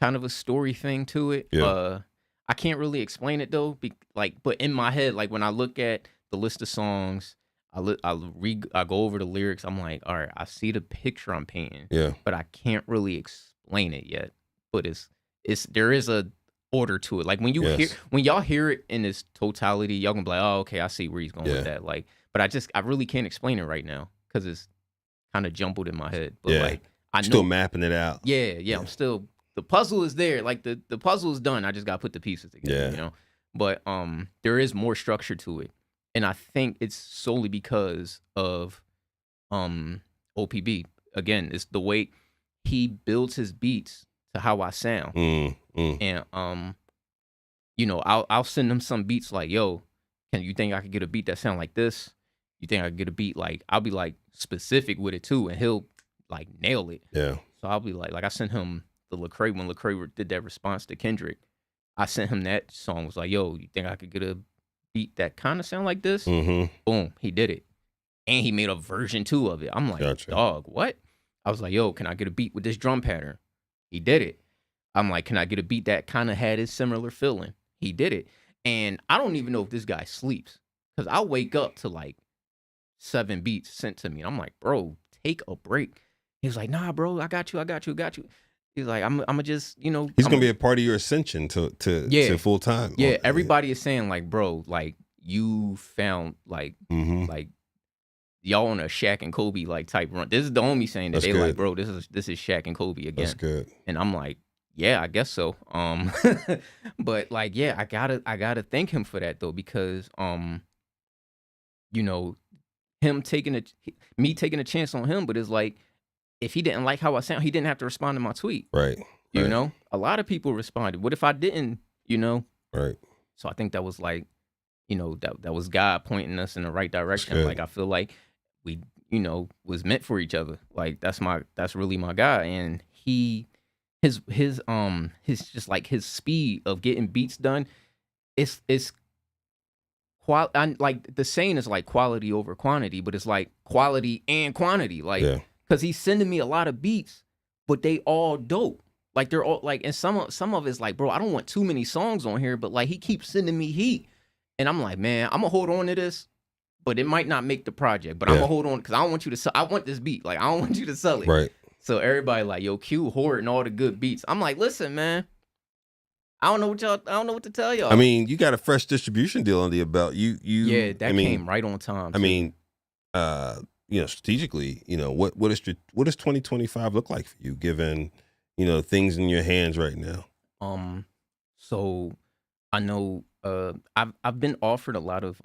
[SPEAKER 2] kind of a story thing to it.
[SPEAKER 1] Yeah.
[SPEAKER 2] I can't really explain it though, but in my head, like when I look at the list of songs, I go over the lyrics. I'm like, all right, I see the picture I'm painting,
[SPEAKER 1] Yeah.
[SPEAKER 2] but I can't really explain it yet. But there is a order to it. Like when y'all hear it in its totality, y'all gonna be like, oh, okay, I see where he's going with that. Like, but I really can't explain it right now because it's kind of jumbled in my head. But like, I know,
[SPEAKER 1] still mapping it out.
[SPEAKER 2] Yeah. I'm still, the puzzle is there. Like the puzzle is done. I just got to put the pieces together, you know? But there is more structure to it. And I think it's solely because of OPB. Again, it's the way he builds his beats to how I sound. And you know, I'll send him some beats like, yo, can you think I could get a beat that sound like this? You think I could get a beat like, I'll be like specific with it too, and he'll like nail it.
[SPEAKER 1] Yeah.
[SPEAKER 2] So I'll be like I sent him the Lecrae when Lecrae did that response to Kendrick. I sent him that song. Was like, yo, you think I could get a beat that kind of sound like this? Boom, he did it, and he made a version 2 of it. I'm like, dog, what? I was like, yo, can I get a beat with this drum pattern? He did it. I'm like, can I get a beat that kind of had his similar feeling? He did it. And I don't even know if this guy sleeps, because I'll wake up to like 7 beats sent to me. And I'm like, bro, take a break. He was like, nah, bro, I got you. He's like, I'm gonna just, you know.
[SPEAKER 1] He's gonna be a part of your ascension to full time.
[SPEAKER 2] Yeah, everybody is saying like, bro, like you found like y'all on a Shaq and Kobe like type run. This is the homie saying that. That's they good. Like, bro, this is Shaq and Kobe again.
[SPEAKER 1] That's good.
[SPEAKER 2] And I'm like, yeah, I guess so. But like, yeah, I gotta thank him for that though, because you know, me taking a chance on him, but it's like, if he didn't like how I sound, he didn't have to respond to my tweet.
[SPEAKER 1] Right.
[SPEAKER 2] You know, a lot of people responded. What if I didn't, you know?
[SPEAKER 1] Right.
[SPEAKER 2] So I think that was like, you know, that was God pointing us in the right direction. Like, I feel like we, you know, was meant for each other. Like, that's really my guy. And his just like his speed of getting beats done, it's like the saying is like quality over quantity, but it's like quality and quantity. Like, because he's sending me a lot of beats, but they all dope. Like, they're all like, and some of it's like, bro, I don't want too many songs on here, but like he keeps sending me heat, and I'm like, man, I'm gonna hold on to this, but it might not make the project, but I'm gonna hold on because I don't want you to sell. I want this beat. Like, I don't want you to sell it.
[SPEAKER 1] Right.
[SPEAKER 2] So everybody like, yo, Q hoarding all the good beats. I'm like, listen, man, I don't know what to tell y'all.
[SPEAKER 1] I mean, you got a fresh distribution deal under your belt. That
[SPEAKER 2] came right on time.
[SPEAKER 1] I mean, you know, strategically, you know, what does 2025 look like for you, given, you know, things in your hands right now?
[SPEAKER 2] So I know I've been offered a lot of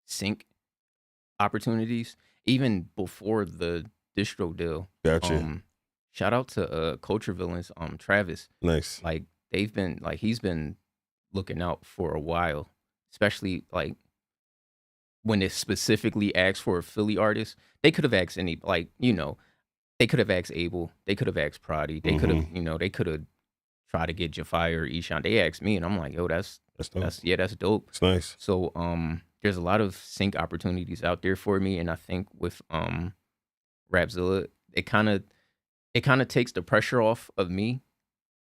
[SPEAKER 2] sync opportunities even before the distro deal.
[SPEAKER 1] Gotcha.
[SPEAKER 2] Shout out to Culture Villains, Travis.
[SPEAKER 1] Nice.
[SPEAKER 2] Like, he's been looking out for a while, especially like when it specifically asked for a Philly artist. They could have asked any, like, you know, they could have asked Abel, they could have asked Prodi, they could have, you know, they could have tried to get Jafire or Eshawn. They asked me, and I'm like, yo, that's dope. That's dope.
[SPEAKER 1] It's nice.
[SPEAKER 2] So there's a lot of sync opportunities out there for me, and I think with Rapzilla, it kind of takes the pressure off of me,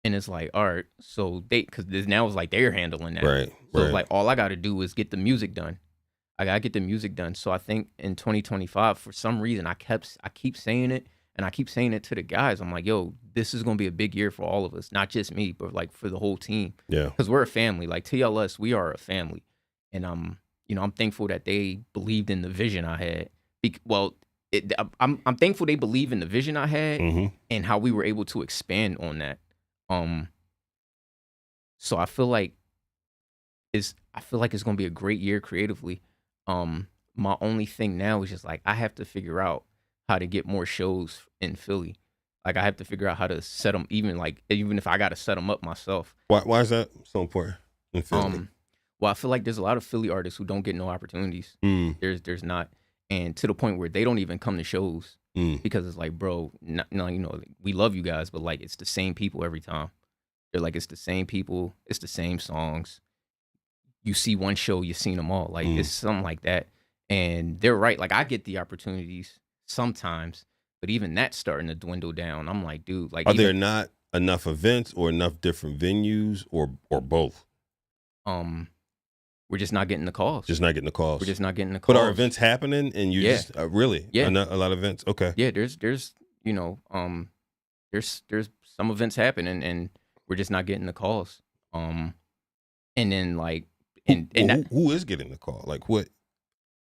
[SPEAKER 2] and it's like, all right, so because now it's like they're handling that,
[SPEAKER 1] right?
[SPEAKER 2] So it's like all I got to do is get the music done. I gotta get the music done. So I think in 2025, for some reason, I keep saying it, and I keep saying it to the guys. I'm like, yo, this is gonna be a big year for all of us, not just me, but like for the whole team. Yeah, because we're a family. Like TLS, we are a family, and I'm thankful that they believed in the vision I had. I'm thankful they believe in the vision I had and how we were able to expand on that. So I feel like it's gonna be a great year creatively. My only thing now is just like I have to figure out how to get more shows in Philly. Like, I have to figure out how to set them, even if I got to set them up myself.
[SPEAKER 1] Why is that so important in Philly?
[SPEAKER 2] Well, I feel like there's a lot of Philly artists who don't get no opportunities. There's not, and to the point where they don't even come to shows because it's like, bro, no, you know, we love you guys, but like it's the same people every time. They're like, it's the same people, it's the same songs. you see one show, you've seen them all. Like it's something like that. And they're right. Like I get the opportunities sometimes, but even that's starting to dwindle down. I'm like, dude, like
[SPEAKER 1] are there not enough events or enough different venues or both?
[SPEAKER 2] We're just not getting the calls.
[SPEAKER 1] Just not getting the calls.
[SPEAKER 2] We're just not getting the calls.
[SPEAKER 1] But are events happening and you just really?
[SPEAKER 2] Yeah.
[SPEAKER 1] A lot of events. Okay.
[SPEAKER 2] Yeah, there's you know, there's some events happening and we're just not getting the calls. And then like
[SPEAKER 1] who is getting the call? Like what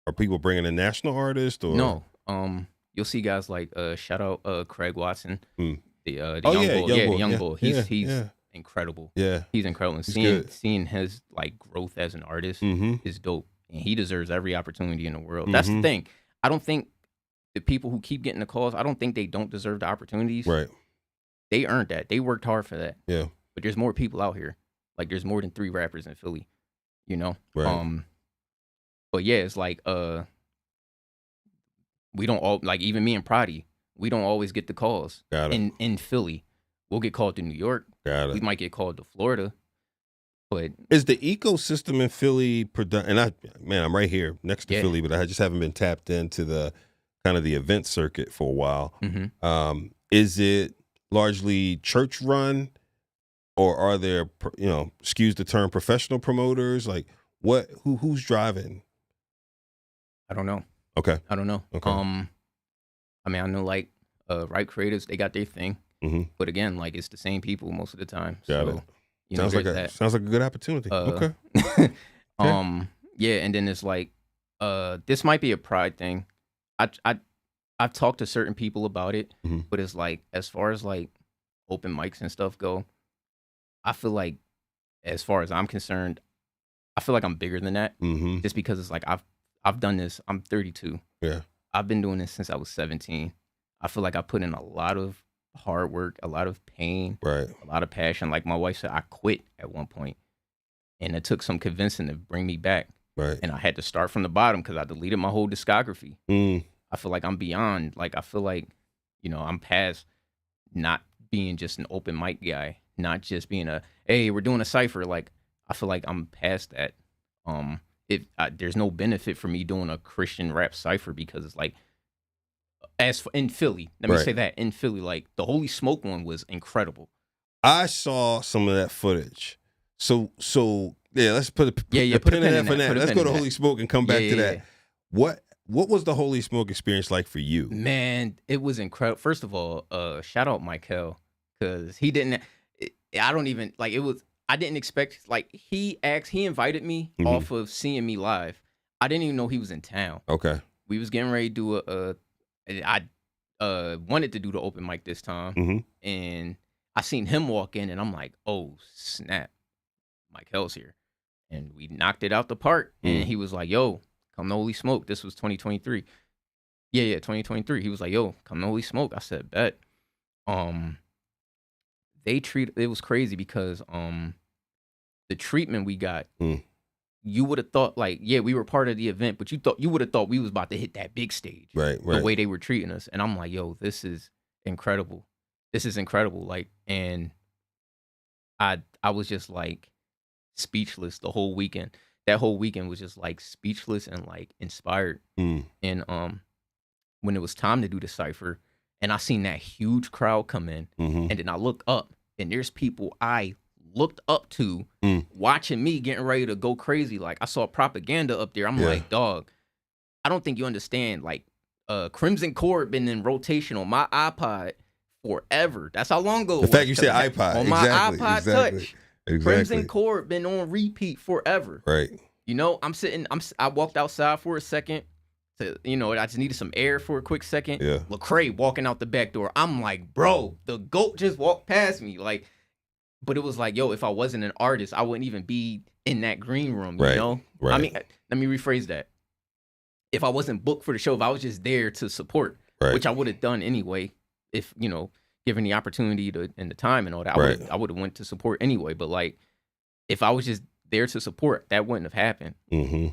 [SPEAKER 1] are people bringing a national artist or
[SPEAKER 2] no? You'll see guys like shout out Craig Watson, the young bull. He's incredible.
[SPEAKER 1] Yeah,
[SPEAKER 2] he's incredible. And seeing his like growth as an artist is dope, and he deserves every opportunity in the world. That's the thing. I don't think the people who keep getting the calls, I don't think they don't deserve the opportunities.
[SPEAKER 1] Right.
[SPEAKER 2] They earned that. They worked hard for that.
[SPEAKER 1] Yeah.
[SPEAKER 2] But there's more people out here. Like there's more than 3 rappers in Philly, you know?
[SPEAKER 1] Right.
[SPEAKER 2] But yeah, it's like we don't all like even me and Prodi, we don't always get the calls in Philly. We'll get called to New York. We might get called to Florida. But
[SPEAKER 1] is the ecosystem in Philly and I'm right here next to Philly, but I just haven't been tapped into the kind of the event circuit for a while. Is it largely church run, or are there, excuse the term, professional promoters? Like who's driving?
[SPEAKER 2] I don't know.
[SPEAKER 1] Okay.
[SPEAKER 2] I don't know.
[SPEAKER 1] Okay.
[SPEAKER 2] I mean, I know like Right Creatives, they got their thing, but again, like it's the same people most of the time.
[SPEAKER 1] Got
[SPEAKER 2] so,
[SPEAKER 1] it.
[SPEAKER 2] You know,
[SPEAKER 1] sounds like a good opportunity. Okay.
[SPEAKER 2] Yeah, and then it's like, this might be a pride thing. I've talked to certain people about it, but it's like as far as like open mics and stuff go, I feel like, as far as I'm concerned, I feel like I'm bigger than that. Just because it's like I've done this. I'm 32.
[SPEAKER 1] Yeah.
[SPEAKER 2] I've been doing this since I was 17. I feel like I put in a lot of hard work, a lot of pain,
[SPEAKER 1] right,
[SPEAKER 2] a lot of passion. Like my wife said, I quit at one point, and it took some convincing to bring me back.
[SPEAKER 1] Right.
[SPEAKER 2] And I had to start from the bottom because I deleted my whole discography. I feel like I'm beyond. Like I feel like, I'm past not being just an open mic guy, not just being hey, we're doing a cypher. Like I feel like I'm past that. There's no benefit for me doing a Christian rap cypher because it's like, in Philly, let me say that in Philly, like the Holy Smoke one was incredible.
[SPEAKER 1] I saw some of that footage. So yeah, let's put a pin in that. Let's go to Holy Smoke and come back to that. What was the Holy Smoke experience like for you?
[SPEAKER 2] Man, it was incredible. First of all, shout out Michael, because he didn't. I don't even like it was. I didn't expect, like, he invited me off of seeing me live. I didn't even know he was in town.
[SPEAKER 1] Okay.
[SPEAKER 2] We was getting ready to do I wanted to do the open mic this time, and I seen him walk in, and I'm like, oh, snap, Michael's here. And we knocked it out the park, and he was like, yo, come to Holy Smoke. This was 2023. Yeah, 2023. He was like, yo, come to Holy Smoke. I said, bet. It was crazy because the treatment we got, you would have thought like, yeah, we were part of the event, but you would have thought we was about to hit that big stage.
[SPEAKER 1] Right.
[SPEAKER 2] The way they were treating us. And I'm like, yo, this is incredible. This is incredible. Like, and I was just like speechless the whole weekend. That whole weekend was just like speechless and like inspired. And when it was time to do the cypher, and I seen that huge crowd come in, and then I look up, and there's people I looked up to watching me getting ready to go crazy. Like I saw propaganda up there. I'm like, dog, I don't think you understand. Like Crimson Cord been in rotation on my iPod forever. That's how long ago it was.
[SPEAKER 1] The fact you said iPod.
[SPEAKER 2] On my iPod Touch. Crimson Cord been on repeat forever.
[SPEAKER 1] Right.
[SPEAKER 2] I walked outside for a second. I just needed some air for a quick second.
[SPEAKER 1] Yeah.
[SPEAKER 2] Lecrae walking out the back door. I'm like, bro, the GOAT just walked past me. Like, but it was like, yo, if I wasn't an artist, I wouldn't even be in that green room, you know?
[SPEAKER 1] Right.
[SPEAKER 2] I mean, let me rephrase that. If I wasn't booked for the show, if I was just there to support, which I would have done anyway, if, given the opportunity and the time and all that, I would have went to support anyway. But like, if I was just there to support, that wouldn't have happened.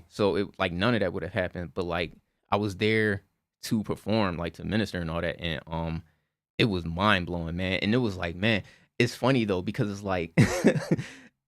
[SPEAKER 2] So it like none of that would have happened. But like, I was there to perform, like to minister and all that. And it was mind blowing, man. And it was like, man, it's funny though, because it's like,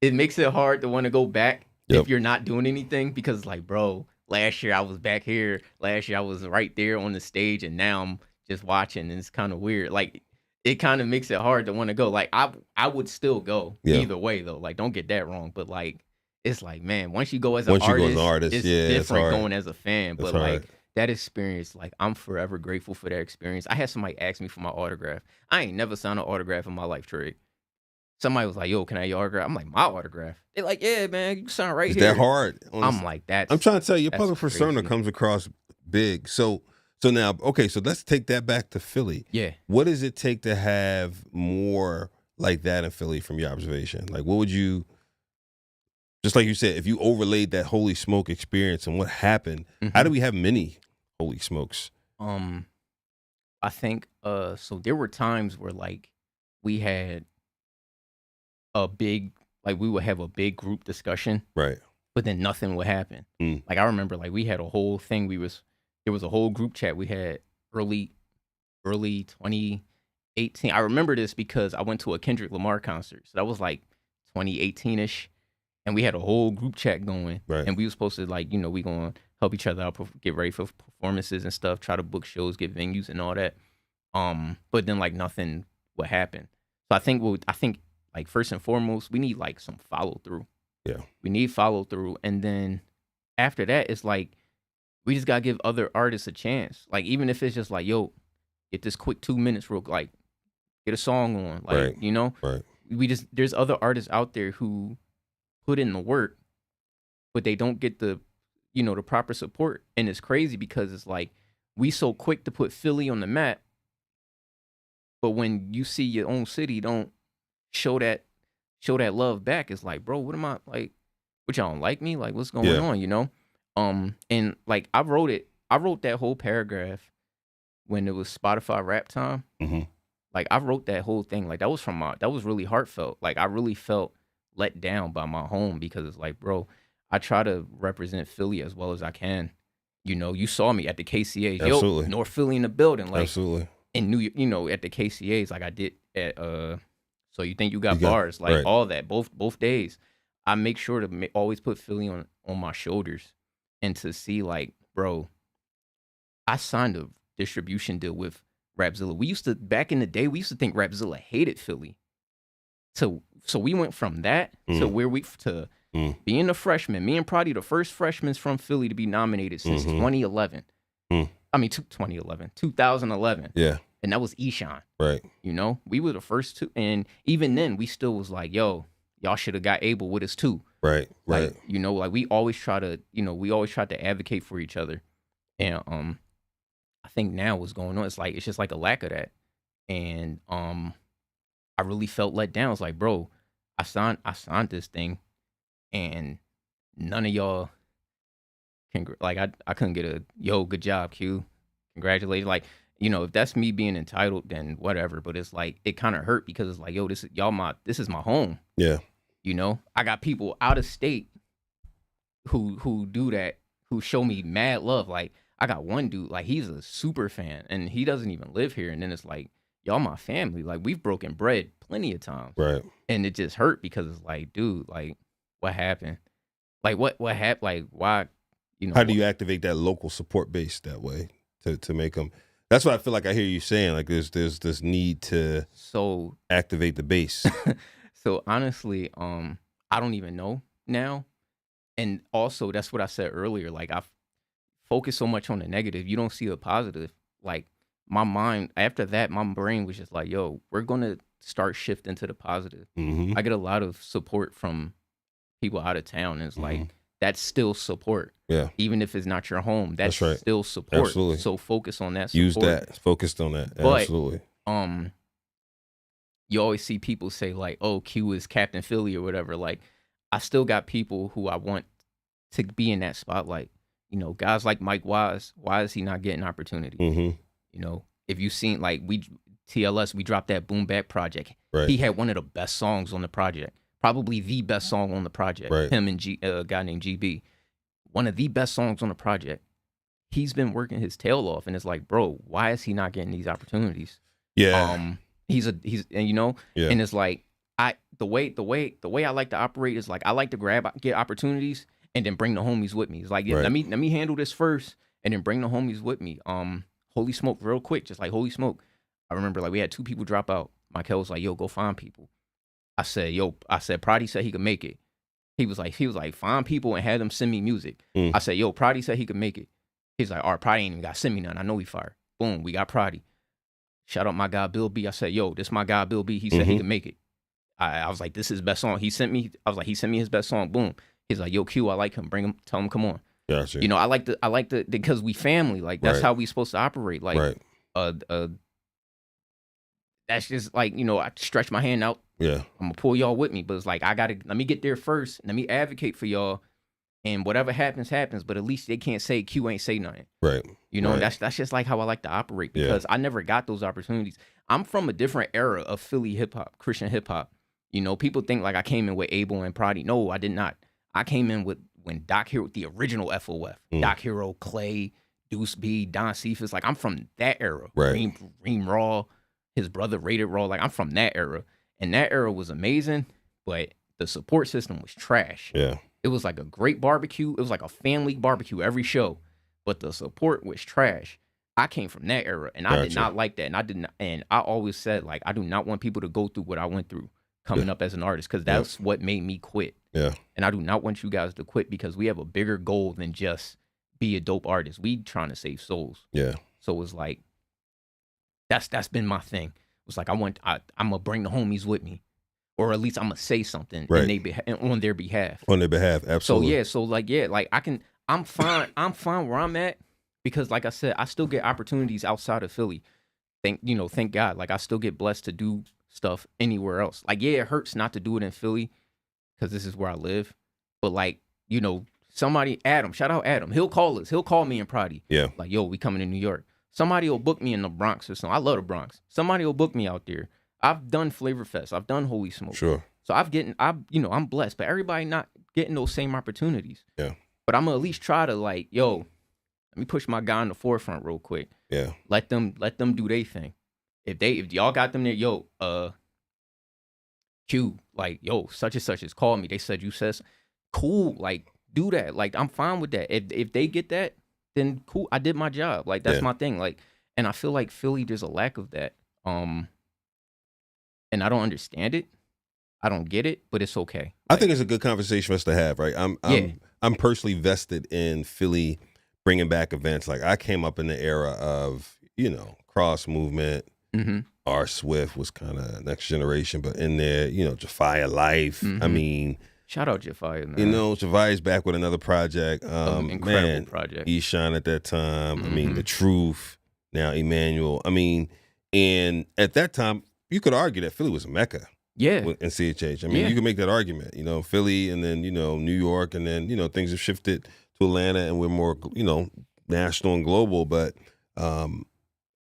[SPEAKER 2] it makes it hard to want to go back if you're not doing anything, because like, bro, last year I was back here, last year I was right there on the stage, and now I'm just watching, and it's kind of weird. Like, it kind of makes it hard to want to go. Like, I would still go either way though. Like, don't get that wrong, but like, it's like, man, once you go as an artist, it's different going as a fan. But like that experience, like, I'm forever grateful for that experience. I had somebody ask me for my autograph. I ain't never signed an autograph in my life, Trey. Somebody was like, yo, can I have your autograph? I'm like, my autograph? They're like, yeah, man, you can sign right here.
[SPEAKER 1] Is that hard?
[SPEAKER 2] I'm like,
[SPEAKER 1] I'm trying to tell you, your public persona comes across big. So now, okay, so let's take that back to Philly.
[SPEAKER 2] Yeah.
[SPEAKER 1] What does it take to have more like that in Philly from your observation? Like, what would you, just like you said, if you overlaid that Holy Smoke experience and what happened, how do we have many Holy Smokes?
[SPEAKER 2] I think, so there were times where like we had we would have a big group discussion,
[SPEAKER 1] right? But
[SPEAKER 2] then nothing would happen. Like, I remember, like, we had a whole thing. There was a whole group chat we had early 2018. I remember this because I went to a Kendrick Lamar concert. So that was like 2018-ish. And we had a whole group chat going.
[SPEAKER 1] Right.
[SPEAKER 2] And we were supposed to, like, we going to help each other out, get ready for performances and stuff, try to book shows, get venues and all that. But then, like, nothing would happen. So I think like, first and foremost, we need like some follow through.
[SPEAKER 1] Yeah. We
[SPEAKER 2] need follow through. And then after that, it's like, we just got to give other artists a chance. Like, even if it's just like, yo, get this quick 2 minutes real, like, get a song on. Like,
[SPEAKER 1] Right.
[SPEAKER 2] There's other artists out there who put in the work, but they don't get the proper support. And it's crazy because it's like, we so quick to put Philly on the map, but when you see your own city don't show that love back, it's like, bro, what am I, like, what, y'all don't like me? Like, what's going on, and like, I wrote that whole paragraph when it was Spotify rap time. Like, I wrote that whole thing, like, that was really heartfelt. Like, I really felt let down by my home, because it's like, bro, I try to represent Philly as well as I can. You saw me at the KCAs.
[SPEAKER 1] Absolutely.
[SPEAKER 2] Yo, North Philly in the building. Like,
[SPEAKER 1] absolutely.
[SPEAKER 2] In New York, at the KCAs, like I did at So You Think You Got Bars, like,
[SPEAKER 1] right.
[SPEAKER 2] all that, both days. I make sure to always put Philly on my shoulders, and to see, like, bro, I signed a distribution deal with Rapzilla. Back in the day, we used to think Rapzilla hated Philly. So we went from that to where being a freshman. Me and Prodi, the first freshmen from Philly to be nominated since 2011. I mean, 2011.
[SPEAKER 1] Yeah.
[SPEAKER 2] And that was Eshawn.
[SPEAKER 1] Right.
[SPEAKER 2] We were the first two. And even then, we still was like, yo, y'all should have got Abel with us too.
[SPEAKER 1] Right.
[SPEAKER 2] Like, like, we always try to advocate for each other. And I think now what's going on, it's just like a lack of that. And I really felt let down. It's like, bro, I signed this thing, and none of y'all I couldn't get a, yo, good job, Q, congratulations. Like, if that's me being entitled, then whatever. But it's like, it kind of hurt, because it's like, yo, this is my home.
[SPEAKER 1] Yeah.
[SPEAKER 2] I got people out of state who do that, who show me mad love. Like, I got one dude, like, he's a super fan, and he doesn't even live here. And then it's like, y'all my family. Like, we've broken bread plenty of times.
[SPEAKER 1] Right. And
[SPEAKER 2] it just hurt, because it's like, dude, like, what happened? Like, what happened? Like, why?
[SPEAKER 1] How do you activate that local support base that way to make them? That's what I feel like I hear you saying. Like, there's this need to activate the base.
[SPEAKER 2] So honestly, I don't even know now. And also, that's what I said earlier. Like, I focus so much on the negative, you don't see the positive. Like, my mind, after that, my brain was just like, yo, we're gonna start shifting to the positive. I get a lot of support from people out of town, and it's like, that's still support.
[SPEAKER 1] Yeah.
[SPEAKER 2] Even if it's not your home, that's
[SPEAKER 1] right.
[SPEAKER 2] still support.
[SPEAKER 1] Absolutely.
[SPEAKER 2] So focus on that support.
[SPEAKER 1] Use that. Focused on that.
[SPEAKER 2] But,
[SPEAKER 1] absolutely.
[SPEAKER 2] You always see people say, like, oh, Q is Captain Philly or whatever. Like, I still got people who I want to be in that spotlight. Guys like Mike Wise. Why is he not getting opportunity? If you've seen, like, TLS, we dropped that Boom Bap project.
[SPEAKER 1] Right.
[SPEAKER 2] He had one of the best songs on the project. Probably the best song on the project.
[SPEAKER 1] Right.
[SPEAKER 2] Him and a guy named GB. One of the best songs on the project. He's been working his tail off, and it's like, bro, why is he not getting these opportunities?
[SPEAKER 1] Yeah.
[SPEAKER 2] And
[SPEAKER 1] yeah.
[SPEAKER 2] and it's like, the way I like to operate is like I like to get opportunities and then bring the homies with me. It's like, yeah,
[SPEAKER 1] Right.
[SPEAKER 2] let me handle this first and then bring the homies with me. Holy smoke, real quick, just like holy smoke. I remember like we had 2 people drop out. Michael was like, yo, go find people. I said, Prodigy said he could make it. He was like, find people and have them send me music. I said, yo, Prodigy said he could make it. He's like, all right, Prodigy ain't even got to send me none. I know he fired. Boom, we got Prodigy. Shout out my guy Bill B. I said, yo, this my guy Bill B. He said he could make it. I was like, this is his best song. He sent me his best song. Boom. He's like, yo, Q, I like him. Bring him, tell him, come on.
[SPEAKER 1] Gotcha.
[SPEAKER 2] You know, I like the because we family. Like that's how we supposed to operate. Like that's just like, you know, I stretch my hand out.
[SPEAKER 1] Yeah.
[SPEAKER 2] I'm gonna pull y'all with me. But it's like let me get there first. Let me advocate for y'all. And whatever happens, happens. But at least they can't say Q ain't say nothing.
[SPEAKER 1] Right.
[SPEAKER 2] You know, that's just like how I like to operate because I never got those opportunities. I'm from a different era of Philly hip hop, Christian hip hop. You know, people think like I came in with Abel and Prodigy. No, I did not. I came in with when Doc Hero, the original FOF, Doc Hero, Clay, Deuce B, Don Cephas. Like I'm from that era.
[SPEAKER 1] Right.
[SPEAKER 2] Reem Raw, his brother Rated Raw. Like I'm from that era. And that era was amazing, but the support system was trash.
[SPEAKER 1] Yeah.
[SPEAKER 2] It was like a great barbecue. It was like a family barbecue every show, but the support was trash. I came from that era, and I did not like that. And I did not, and I always said like I do not want people to go through what I went through coming up as an artist because that's what made me quit. Yeah. And I do not want you guys to quit because we have a bigger goal than just be a dope artist. We trying to save souls. Yeah. So it's like that's been my thing. It was like I'm gonna bring the homies with me. Or at least I'm gonna say something on their behalf. On their behalf, absolutely. So I'm fine. I'm fine where I'm at because, like I said, I still get opportunities outside of Philly. Thank God. Like I still get blessed to do stuff anywhere else. Like it hurts not to do it in Philly because this is where I live. But like somebody, Adam, shout out Adam. He'll call us. He'll call me and Prodigy. Yeah. Like yo, we coming to New York. Somebody will book me in the Bronx or something. I love the Bronx. Somebody will book me out there. I've done Flavor Fest. I've done Holy Smoke. Sure. So I'm blessed, but everybody not getting those same opportunities. Yeah. But I'm gonna at least try to like, yo, let me push my guy in the forefront real quick. Yeah. Let them do their thing. If y'all got them there, yo, Q, like, yo, such and such has called me. They said you said cool, like, do that. Like, I'm fine with that. If they get that, then cool. I did my job. Like, that's my thing. Like, and I feel like Philly, there's a lack of that. And I don't understand it. I don't get it, but it's okay.
[SPEAKER 1] I think it's a good conversation for us to have, right? I'm personally vested in Philly bringing back events. Like I came up in the era of, cross movement. R. Swift was kind of next generation, but in there, Jafia Life. I mean,
[SPEAKER 2] shout out Jafia, man.
[SPEAKER 1] Jafia's back with another project.
[SPEAKER 2] Incredible project.
[SPEAKER 1] Eshawn at that time. I mean, The Truth. Now Emmanuel. I mean, and at that time, you could argue that Philly was a mecca. Yeah. In CHH. I mean, you can make that argument, Philly and then, New York and then, things have shifted to Atlanta and we're more, national and global. But I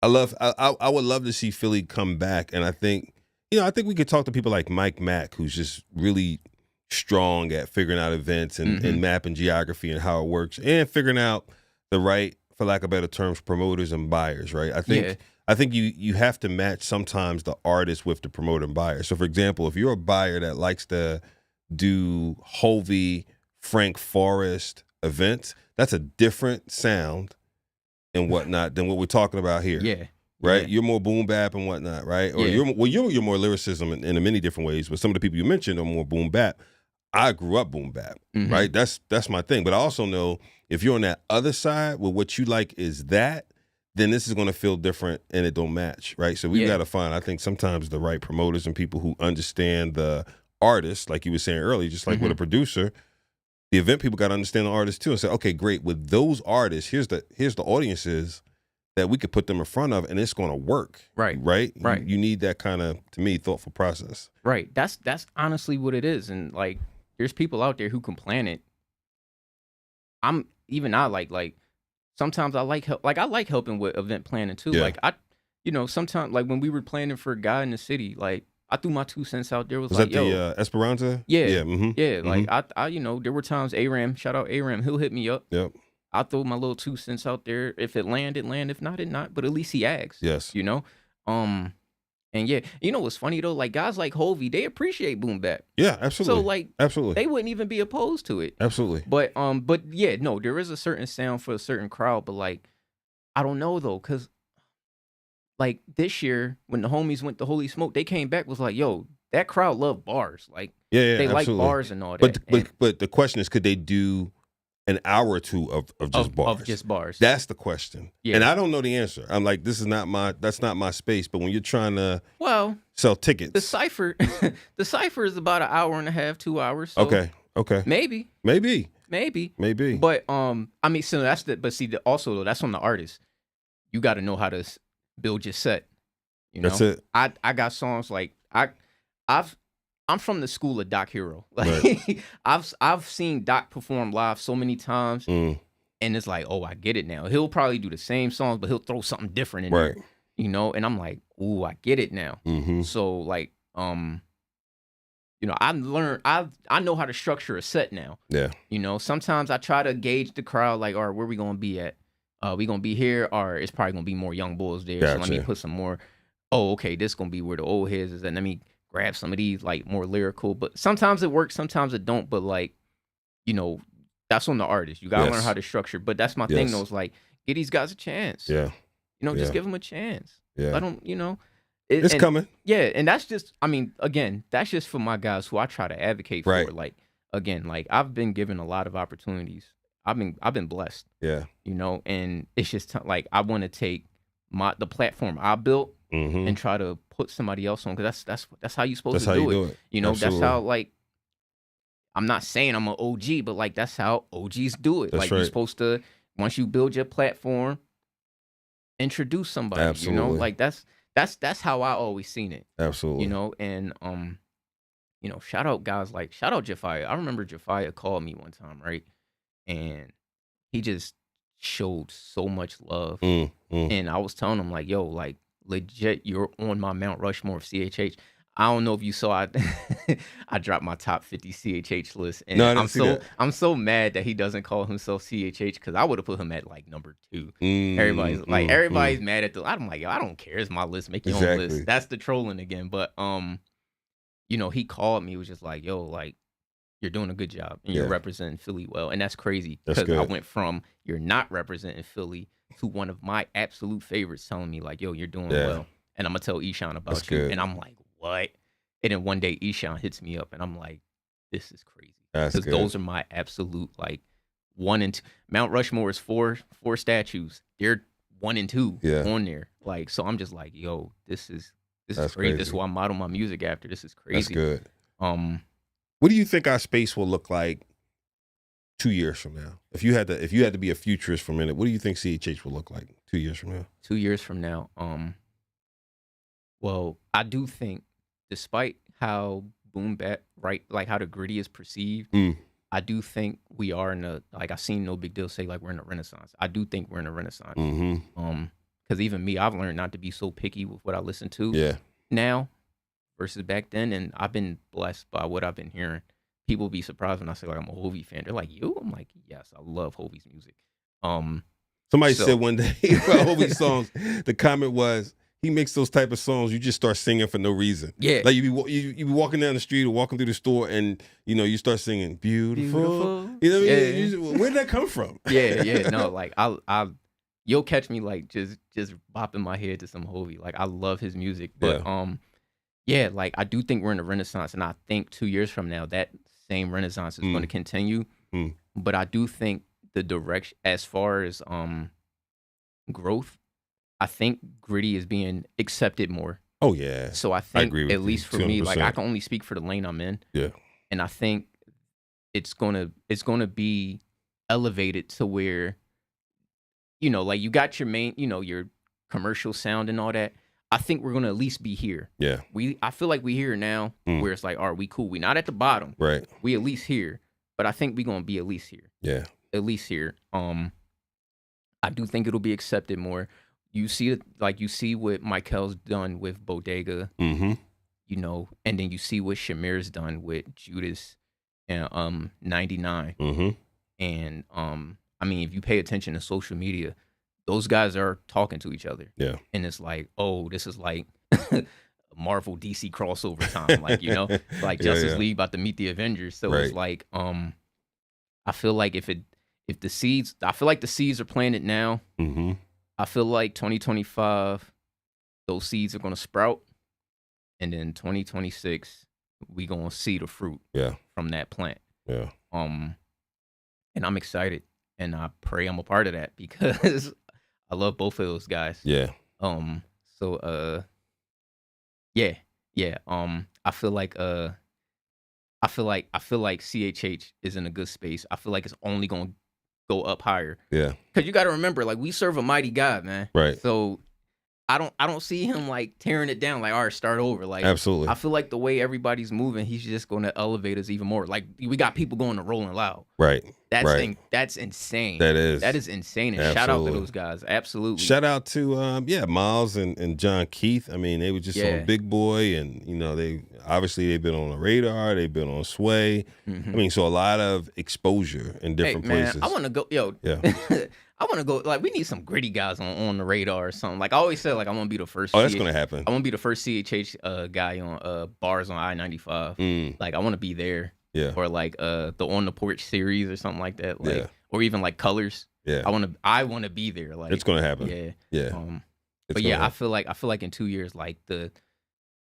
[SPEAKER 1] would love to see Philly come back. And I think we could talk to people like Mike Mack, who's just really strong at figuring out events and mapping geography and how it works and figuring out the right, for lack of better terms, promoters and buyers, right? I think you have to match sometimes the artist with the promoter and buyer. So, for example, if you're a buyer that likes to do Hovey, Frank Forrest events, that's a different sound and whatnot than what we're talking about here. Yeah. Right? Yeah. You're more boom bap and whatnot, right? Or you're more lyricism in many different ways, but some of the people you mentioned are more boom bap. I grew up boom bap, right? That's my thing. But I also know if you're on that other side where what you like is that, then this is going to feel different and it don't match, right? So we've got to find, I think, sometimes the right promoters and people who understand the artist, like you were saying earlier, just like with a producer, the event people got to understand the artist too and say, okay, great, with those artists, here's the audiences that we could put them in front of and it's going to work. Right. Right? Right. You need that kind of, to me, thoughtful process.
[SPEAKER 2] Right. That's honestly what it is. And like, there's people out there who can plan it. Sometimes I like help. Like I like helping with event planning too. Yeah. Like sometimes like when we were planning for a guy in the city, like I threw my 2 cents out there. Was like,
[SPEAKER 1] that the Esperanza?
[SPEAKER 2] Yeah, yeah. Like I there were times Aram, shout out Aram, he'll hit me up. Yep. I throw my little 2 cents out there. If it land, it land. If not, it not. But at least he asks. Yes. And yeah, you know what's funny though? Like guys like Hovey, they appreciate boom bap.
[SPEAKER 1] Yeah, absolutely.
[SPEAKER 2] So like,
[SPEAKER 1] absolutely,
[SPEAKER 2] they wouldn't even be opposed to it.
[SPEAKER 1] absolutely.
[SPEAKER 2] But yeah, no, there is a certain sound for a certain crowd. But like, I don't know though, cause like this year when the homies went to Holy Smoke, they came back was like, yo, that crowd loved bars. Like,
[SPEAKER 1] Yeah,
[SPEAKER 2] they like
[SPEAKER 1] absolutely.
[SPEAKER 2] bars and all that.
[SPEAKER 1] But the question is, could they do an hour or two of just bars?
[SPEAKER 2] Of just bars.
[SPEAKER 1] That's the question.
[SPEAKER 2] Yeah.
[SPEAKER 1] And I don't know the answer. I'm like, that's not my space. But when you're trying to sell tickets,
[SPEAKER 2] the cipher is about an hour and a half, 2 hours. So
[SPEAKER 1] okay,
[SPEAKER 2] maybe. But I mean, so that's also though, that's on the artist. You got to know how to build your set. You know,
[SPEAKER 1] that's it.
[SPEAKER 2] I got songs like I'm from the school of Doc Hero. Like
[SPEAKER 1] Right.
[SPEAKER 2] I've seen Doc perform live so many times, and it's like, oh, I get it now. He'll probably do the same songs, but he'll throw something different in there. You know, and I'm like, ooh, I get it now. So like, you know, I know how to structure a set now.
[SPEAKER 1] Yeah.
[SPEAKER 2] You know, sometimes I try to gauge the crowd, like, all right, where we gonna be at? We gonna be here, or it's probably gonna be more young bulls there.
[SPEAKER 1] Gotcha.
[SPEAKER 2] So let me put some more. Oh, okay, this gonna be where the old heads is, and let me grab some of these like more lyrical. But sometimes it works, sometimes it don't. But like, you know, that's on the artist. You gotta learn how to structure. But that's my thing though. It's like, give these guys a chance.
[SPEAKER 1] Yeah.
[SPEAKER 2] You know, just give them a chance.
[SPEAKER 1] Yeah.
[SPEAKER 2] I don't, you know.
[SPEAKER 1] It's coming.
[SPEAKER 2] Yeah, and that's just, I mean, again, that's just for my guys who I try to advocate for.
[SPEAKER 1] Right.
[SPEAKER 2] Like, again, like I've been given a lot of opportunities. I've been blessed.
[SPEAKER 1] Yeah.
[SPEAKER 2] You know, and it's just like I want to take the platform I built and try to put somebody else on, because that's how you're supposed to do it. You know,
[SPEAKER 1] Absolutely.
[SPEAKER 2] that's how, like, I'm not saying I'm an OG, but like that's how OGs do it.
[SPEAKER 1] That's
[SPEAKER 2] like
[SPEAKER 1] right.
[SPEAKER 2] You're supposed to, once you build your platform, introduce somebody.
[SPEAKER 1] Absolutely.
[SPEAKER 2] You know, like that's how I always seen it.
[SPEAKER 1] Absolutely.
[SPEAKER 2] You know, and you know, shout out Jafia. I remember Jafia called me one time, right? And he just showed so much love. And I was telling him, like, yo, like, legit, you're on my Mount Rushmore of CHH. I don't know if you saw I dropped my top 50 CHH list. And
[SPEAKER 1] no, I didn't see that.
[SPEAKER 2] I'm so mad that he doesn't call himself CHH, because I would have put him at like number 2. Everybody's mad at I'm like, yo, I don't care. It's my list. Make your own list. That's the trolling again. But you know, he called me, he was just like, yo, like, you're doing a good job and you're representing Philly well. And that's crazy, because I went from you're not representing Philly to one of my absolute favorites telling me like, yo, you're doing well. And I'm going to tell Eshawn about you. And I'm like, what? And then one day Eshawn hits me up and I'm like, this is crazy. Because those are my absolute, like, 1 and 2. Mount Rushmore is four statues. They're 1 and 2 on there. Like, so I'm just like, yo, this is crazy. This is who I model my music after. This is crazy.
[SPEAKER 1] That's good. What do you think our space will look like 2 years from now? If you had to be a futurist for a minute, what do you think CHH will look like 2 years from now?
[SPEAKER 2] 2 years from now, well, I do think, despite how boom bap, right, like how the gritty is perceived, I do think we are in a, like, I seen No Big Deal say like we're in a renaissance. I do think we're in a renaissance. Because even me, I've learned not to be so picky with what I listen to now versus back then, and I've been blessed by what I've been hearing. People be surprised when I say like I'm a Hovey fan. They're like, you? I'm like, yes, I love Hovey's music.
[SPEAKER 1] Somebody said one day about Hovey's songs, the comment was, he makes those type of songs you just start singing for no reason.
[SPEAKER 2] Yeah.
[SPEAKER 1] Like you be walking down the street or walking through the store and, you know, you start singing beautiful. You know what I mean? Where did that come from?
[SPEAKER 2] Yeah. No, like you'll catch me like just bopping my head to some Hovey. Like I love his music. But yeah, like I do think we're in a renaissance, and I think 2 years from now that same renaissance is going to continue. But I do think the direction, as far as growth, I think gritty is being accepted more.
[SPEAKER 1] Oh yeah.
[SPEAKER 2] So I think,
[SPEAKER 1] I agree with
[SPEAKER 2] at least for me,
[SPEAKER 1] 200%.
[SPEAKER 2] like I can only speak for the lane I'm in.
[SPEAKER 1] Yeah.
[SPEAKER 2] And I think it's gonna be elevated to where, you know, like you got your main, you know, your commercial sound and all that. I think we're gonna at least be here.
[SPEAKER 1] Yeah.
[SPEAKER 2] I feel like we here now where it's like, all right, we cool. We not at the bottom.
[SPEAKER 1] Right.
[SPEAKER 2] We at least here. But I think we gonna be at least here.
[SPEAKER 1] Yeah.
[SPEAKER 2] At least here. I do think it'll be accepted more. You see what Michael's done with Bodega, you know, and then you see what Shamir's done with Judas and 99. And I mean, if you pay attention to social media, those guys are talking to each other.
[SPEAKER 1] Yeah.
[SPEAKER 2] And it's like, oh, this is like Marvel DC crossover time, like, you know, like Justice League about to meet the Avengers. So it's like, I feel like if the seeds, I feel like the seeds are planted now.
[SPEAKER 1] Mm-hmm.
[SPEAKER 2] I feel like 2025, those seeds are gonna sprout, and then 2026, we gonna see the fruit from that plant.
[SPEAKER 1] Yeah.
[SPEAKER 2] And I'm excited, and I pray I'm a part of that because I love both of those guys.
[SPEAKER 1] Yeah.
[SPEAKER 2] So yeah. I feel like CHH is in a good space. I feel like it's only gonna go up higher.
[SPEAKER 1] Yeah.
[SPEAKER 2] Because you got to remember, like, we serve a mighty God, man.
[SPEAKER 1] Right.
[SPEAKER 2] So I don't see him like tearing it down. Like, all right, start over. Like,
[SPEAKER 1] absolutely.
[SPEAKER 2] I feel like the way everybody's moving, he's just going to elevate us even more. Like, we got people going to Rolling Loud.
[SPEAKER 1] Right.
[SPEAKER 2] That's insane.
[SPEAKER 1] That is
[SPEAKER 2] insane. And shout out to those guys. Absolutely.
[SPEAKER 1] Shout out to Miles and John Keith. I mean, they were just on Big Boy, and you know, they've been on the radar. They've been on Sway. Mm-hmm. I mean, so a lot of exposure in different places.
[SPEAKER 2] I want to go, I want to go, like, we need some gritty guys on the radar or something. Like, I always said, like, I want to be the first.
[SPEAKER 1] Oh, that's going to happen.
[SPEAKER 2] I want to be the first CHH guy on bars on I-95. Like, I want to be there.
[SPEAKER 1] Yeah.
[SPEAKER 2] Or, like, the On the Porch series or something like that. Like, or even, like, Colors.
[SPEAKER 1] Yeah.
[SPEAKER 2] I want to be there. Like,
[SPEAKER 1] it's going to happen.
[SPEAKER 2] Yeah.
[SPEAKER 1] Yeah.
[SPEAKER 2] But yeah, I feel like in 2 years, like, the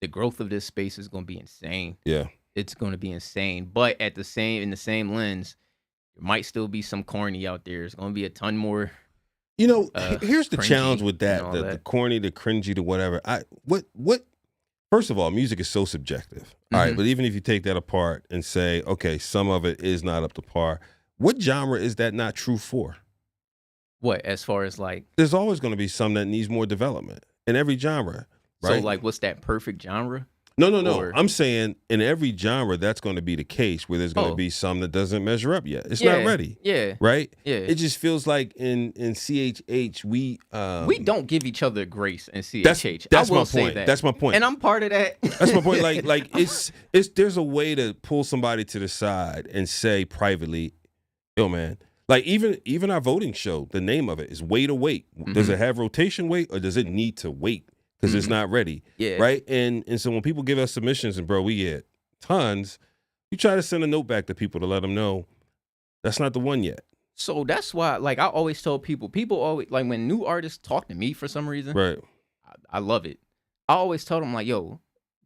[SPEAKER 2] growth of this space is going to be insane.
[SPEAKER 1] Yeah.
[SPEAKER 2] It's going to be insane. But in the same lens, there might still be some corny out there. There's going to be a ton more.
[SPEAKER 1] You know, here's the challenge with that, the corny, the cringy, the whatever. First of all, music is so subjective. All right, but even if you take that apart and say, okay, some of it is not up to par, what genre is that not true for?
[SPEAKER 2] What, as far as like?
[SPEAKER 1] There's always going to be some that needs more development in every genre, right?
[SPEAKER 2] So like, what's that perfect genre?
[SPEAKER 1] No. I'm saying in every genre, that's going to be the case where there's going to be some that doesn't measure up yet. It's not ready.
[SPEAKER 2] Yeah.
[SPEAKER 1] Right?
[SPEAKER 2] Yeah.
[SPEAKER 1] It just feels like in CHH, we
[SPEAKER 2] don't give each other grace in CHH.
[SPEAKER 1] That's my point. That's my point.
[SPEAKER 2] And I'm part of that.
[SPEAKER 1] That's my point. Like it's there's a way to pull somebody to the side and say privately, yo, man, like even our voting show, the name of it is Wait or Wait. Does it have rotation weight or does it need to wait? Because it's not ready, right? And so when people give us submissions, and bro, we get tons, you try to send a note back to people to let them know that's not the one yet.
[SPEAKER 2] So that's why, like, I always tell people always, like, when new artists talk to me for some reason,
[SPEAKER 1] right?
[SPEAKER 2] I love it. I always tell them, like, yo,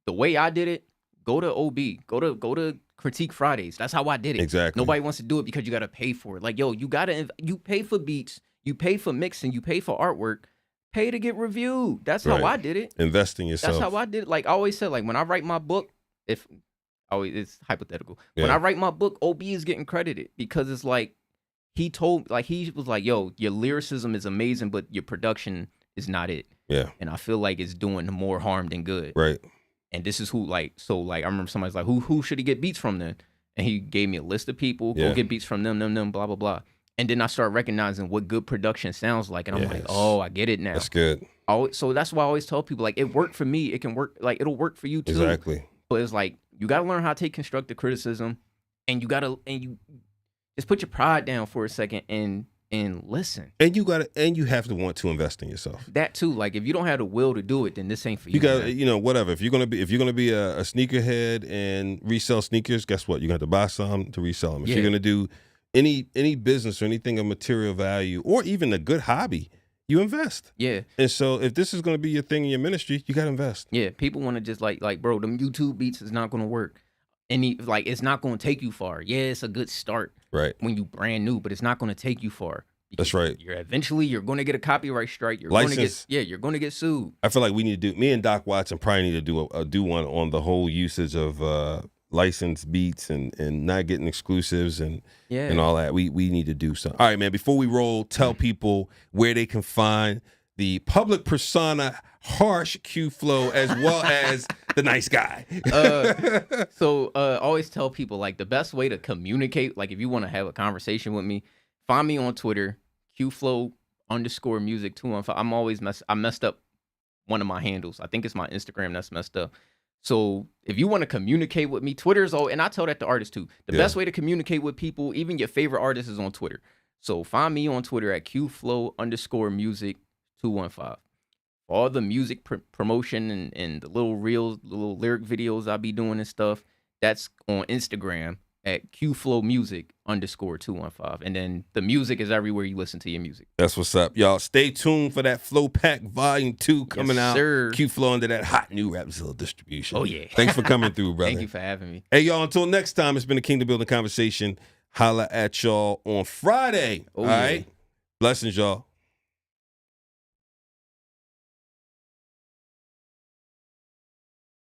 [SPEAKER 2] the way I did it, go to OB, go to Critique Fridays. That's how I did it.
[SPEAKER 1] Exactly.
[SPEAKER 2] Nobody wants to do it because you got to pay for it. Like, yo, you pay for beats, you pay for mixing, you pay for artwork. Pay to get reviewed. That's how I did it.
[SPEAKER 1] Invest in yourself.
[SPEAKER 2] That's how I did it. Like I always said, like when I write my book, it's hypothetical. Yeah. When I write my book, OB is getting credited because it's like he was like, yo, your lyricism is amazing, but your production is not it.
[SPEAKER 1] Yeah.
[SPEAKER 2] And I feel like it's doing more harm than good.
[SPEAKER 1] Right.
[SPEAKER 2] And this is who I remember somebody's like, who should he get beats from then? And he gave me a list of people, go get beats from them, blah, blah, blah. And then I start recognizing what good production sounds like. And I'm like, oh, I get it now.
[SPEAKER 1] That's good.
[SPEAKER 2] So that's why I always tell people, like, it worked for me. It can work. Like, it'll work for you, too.
[SPEAKER 1] Exactly.
[SPEAKER 2] But it's like, you got to learn how to take constructive criticism. And you just put your pride down for a second and listen.
[SPEAKER 1] And you have to want to invest in yourself.
[SPEAKER 2] That, too. Like, if you don't have the will to do it, then this ain't for you.
[SPEAKER 1] You got, whatever. If you're gonna be a sneakerhead and resell sneakers, guess what? You're gonna have to buy some to resell them. If you're gonna do any business or anything of material value or even a good hobby, you invest.
[SPEAKER 2] Yeah.
[SPEAKER 1] And so if this is going to be your thing in your ministry, you got to invest.
[SPEAKER 2] Yeah. People want to just like, bro, them YouTube beats is not going to work. It's not going to take you far. Yeah, it's a good start.
[SPEAKER 1] Right.
[SPEAKER 2] When you brand new, but it's not going to take you far.
[SPEAKER 1] That's right.
[SPEAKER 2] You're going to get a copyright strike. You're
[SPEAKER 1] License.
[SPEAKER 2] you're going to get sued.
[SPEAKER 1] I feel like we need to me and Doc Watson probably need to do one on the whole usage of licensed beats and not getting exclusives and all that. We need to do something. All right, man, before we roll, tell people where they can find the public persona harsh Q-Flo as well as the nice guy.
[SPEAKER 2] So always tell people, like, the best way to communicate, like, if you want to have a conversation with me, find me on Twitter, Q-Flo_music 215. I messed up one of my handles. I think it's my Instagram that's messed up. So if you want to communicate with me, Twitter's and I tell that to artists too. The best way to communicate with people, even your favorite artists, is on Twitter. So find me on Twitter at Q-Flo_music 215. all the music promotion and the little reels, little lyric videos I be doing and stuff, that's on Instagram at Q-Flo Music _215. And then the music is everywhere you listen to your music.
[SPEAKER 1] That's what's up, y'all. Stay tuned for that Flo Pack Volume 2 coming out.
[SPEAKER 2] Sir.
[SPEAKER 1] Q-Flo under that hot new Rapzilla distribution.
[SPEAKER 2] Oh, yeah.
[SPEAKER 1] Thanks for coming through, brother.
[SPEAKER 2] Thank you for having me.
[SPEAKER 1] Hey, y'all, until next time, it's been a Kingdom Building Conversation. Holla at y'all on Friday.
[SPEAKER 2] Oh,
[SPEAKER 1] all right? Blessings, y'all.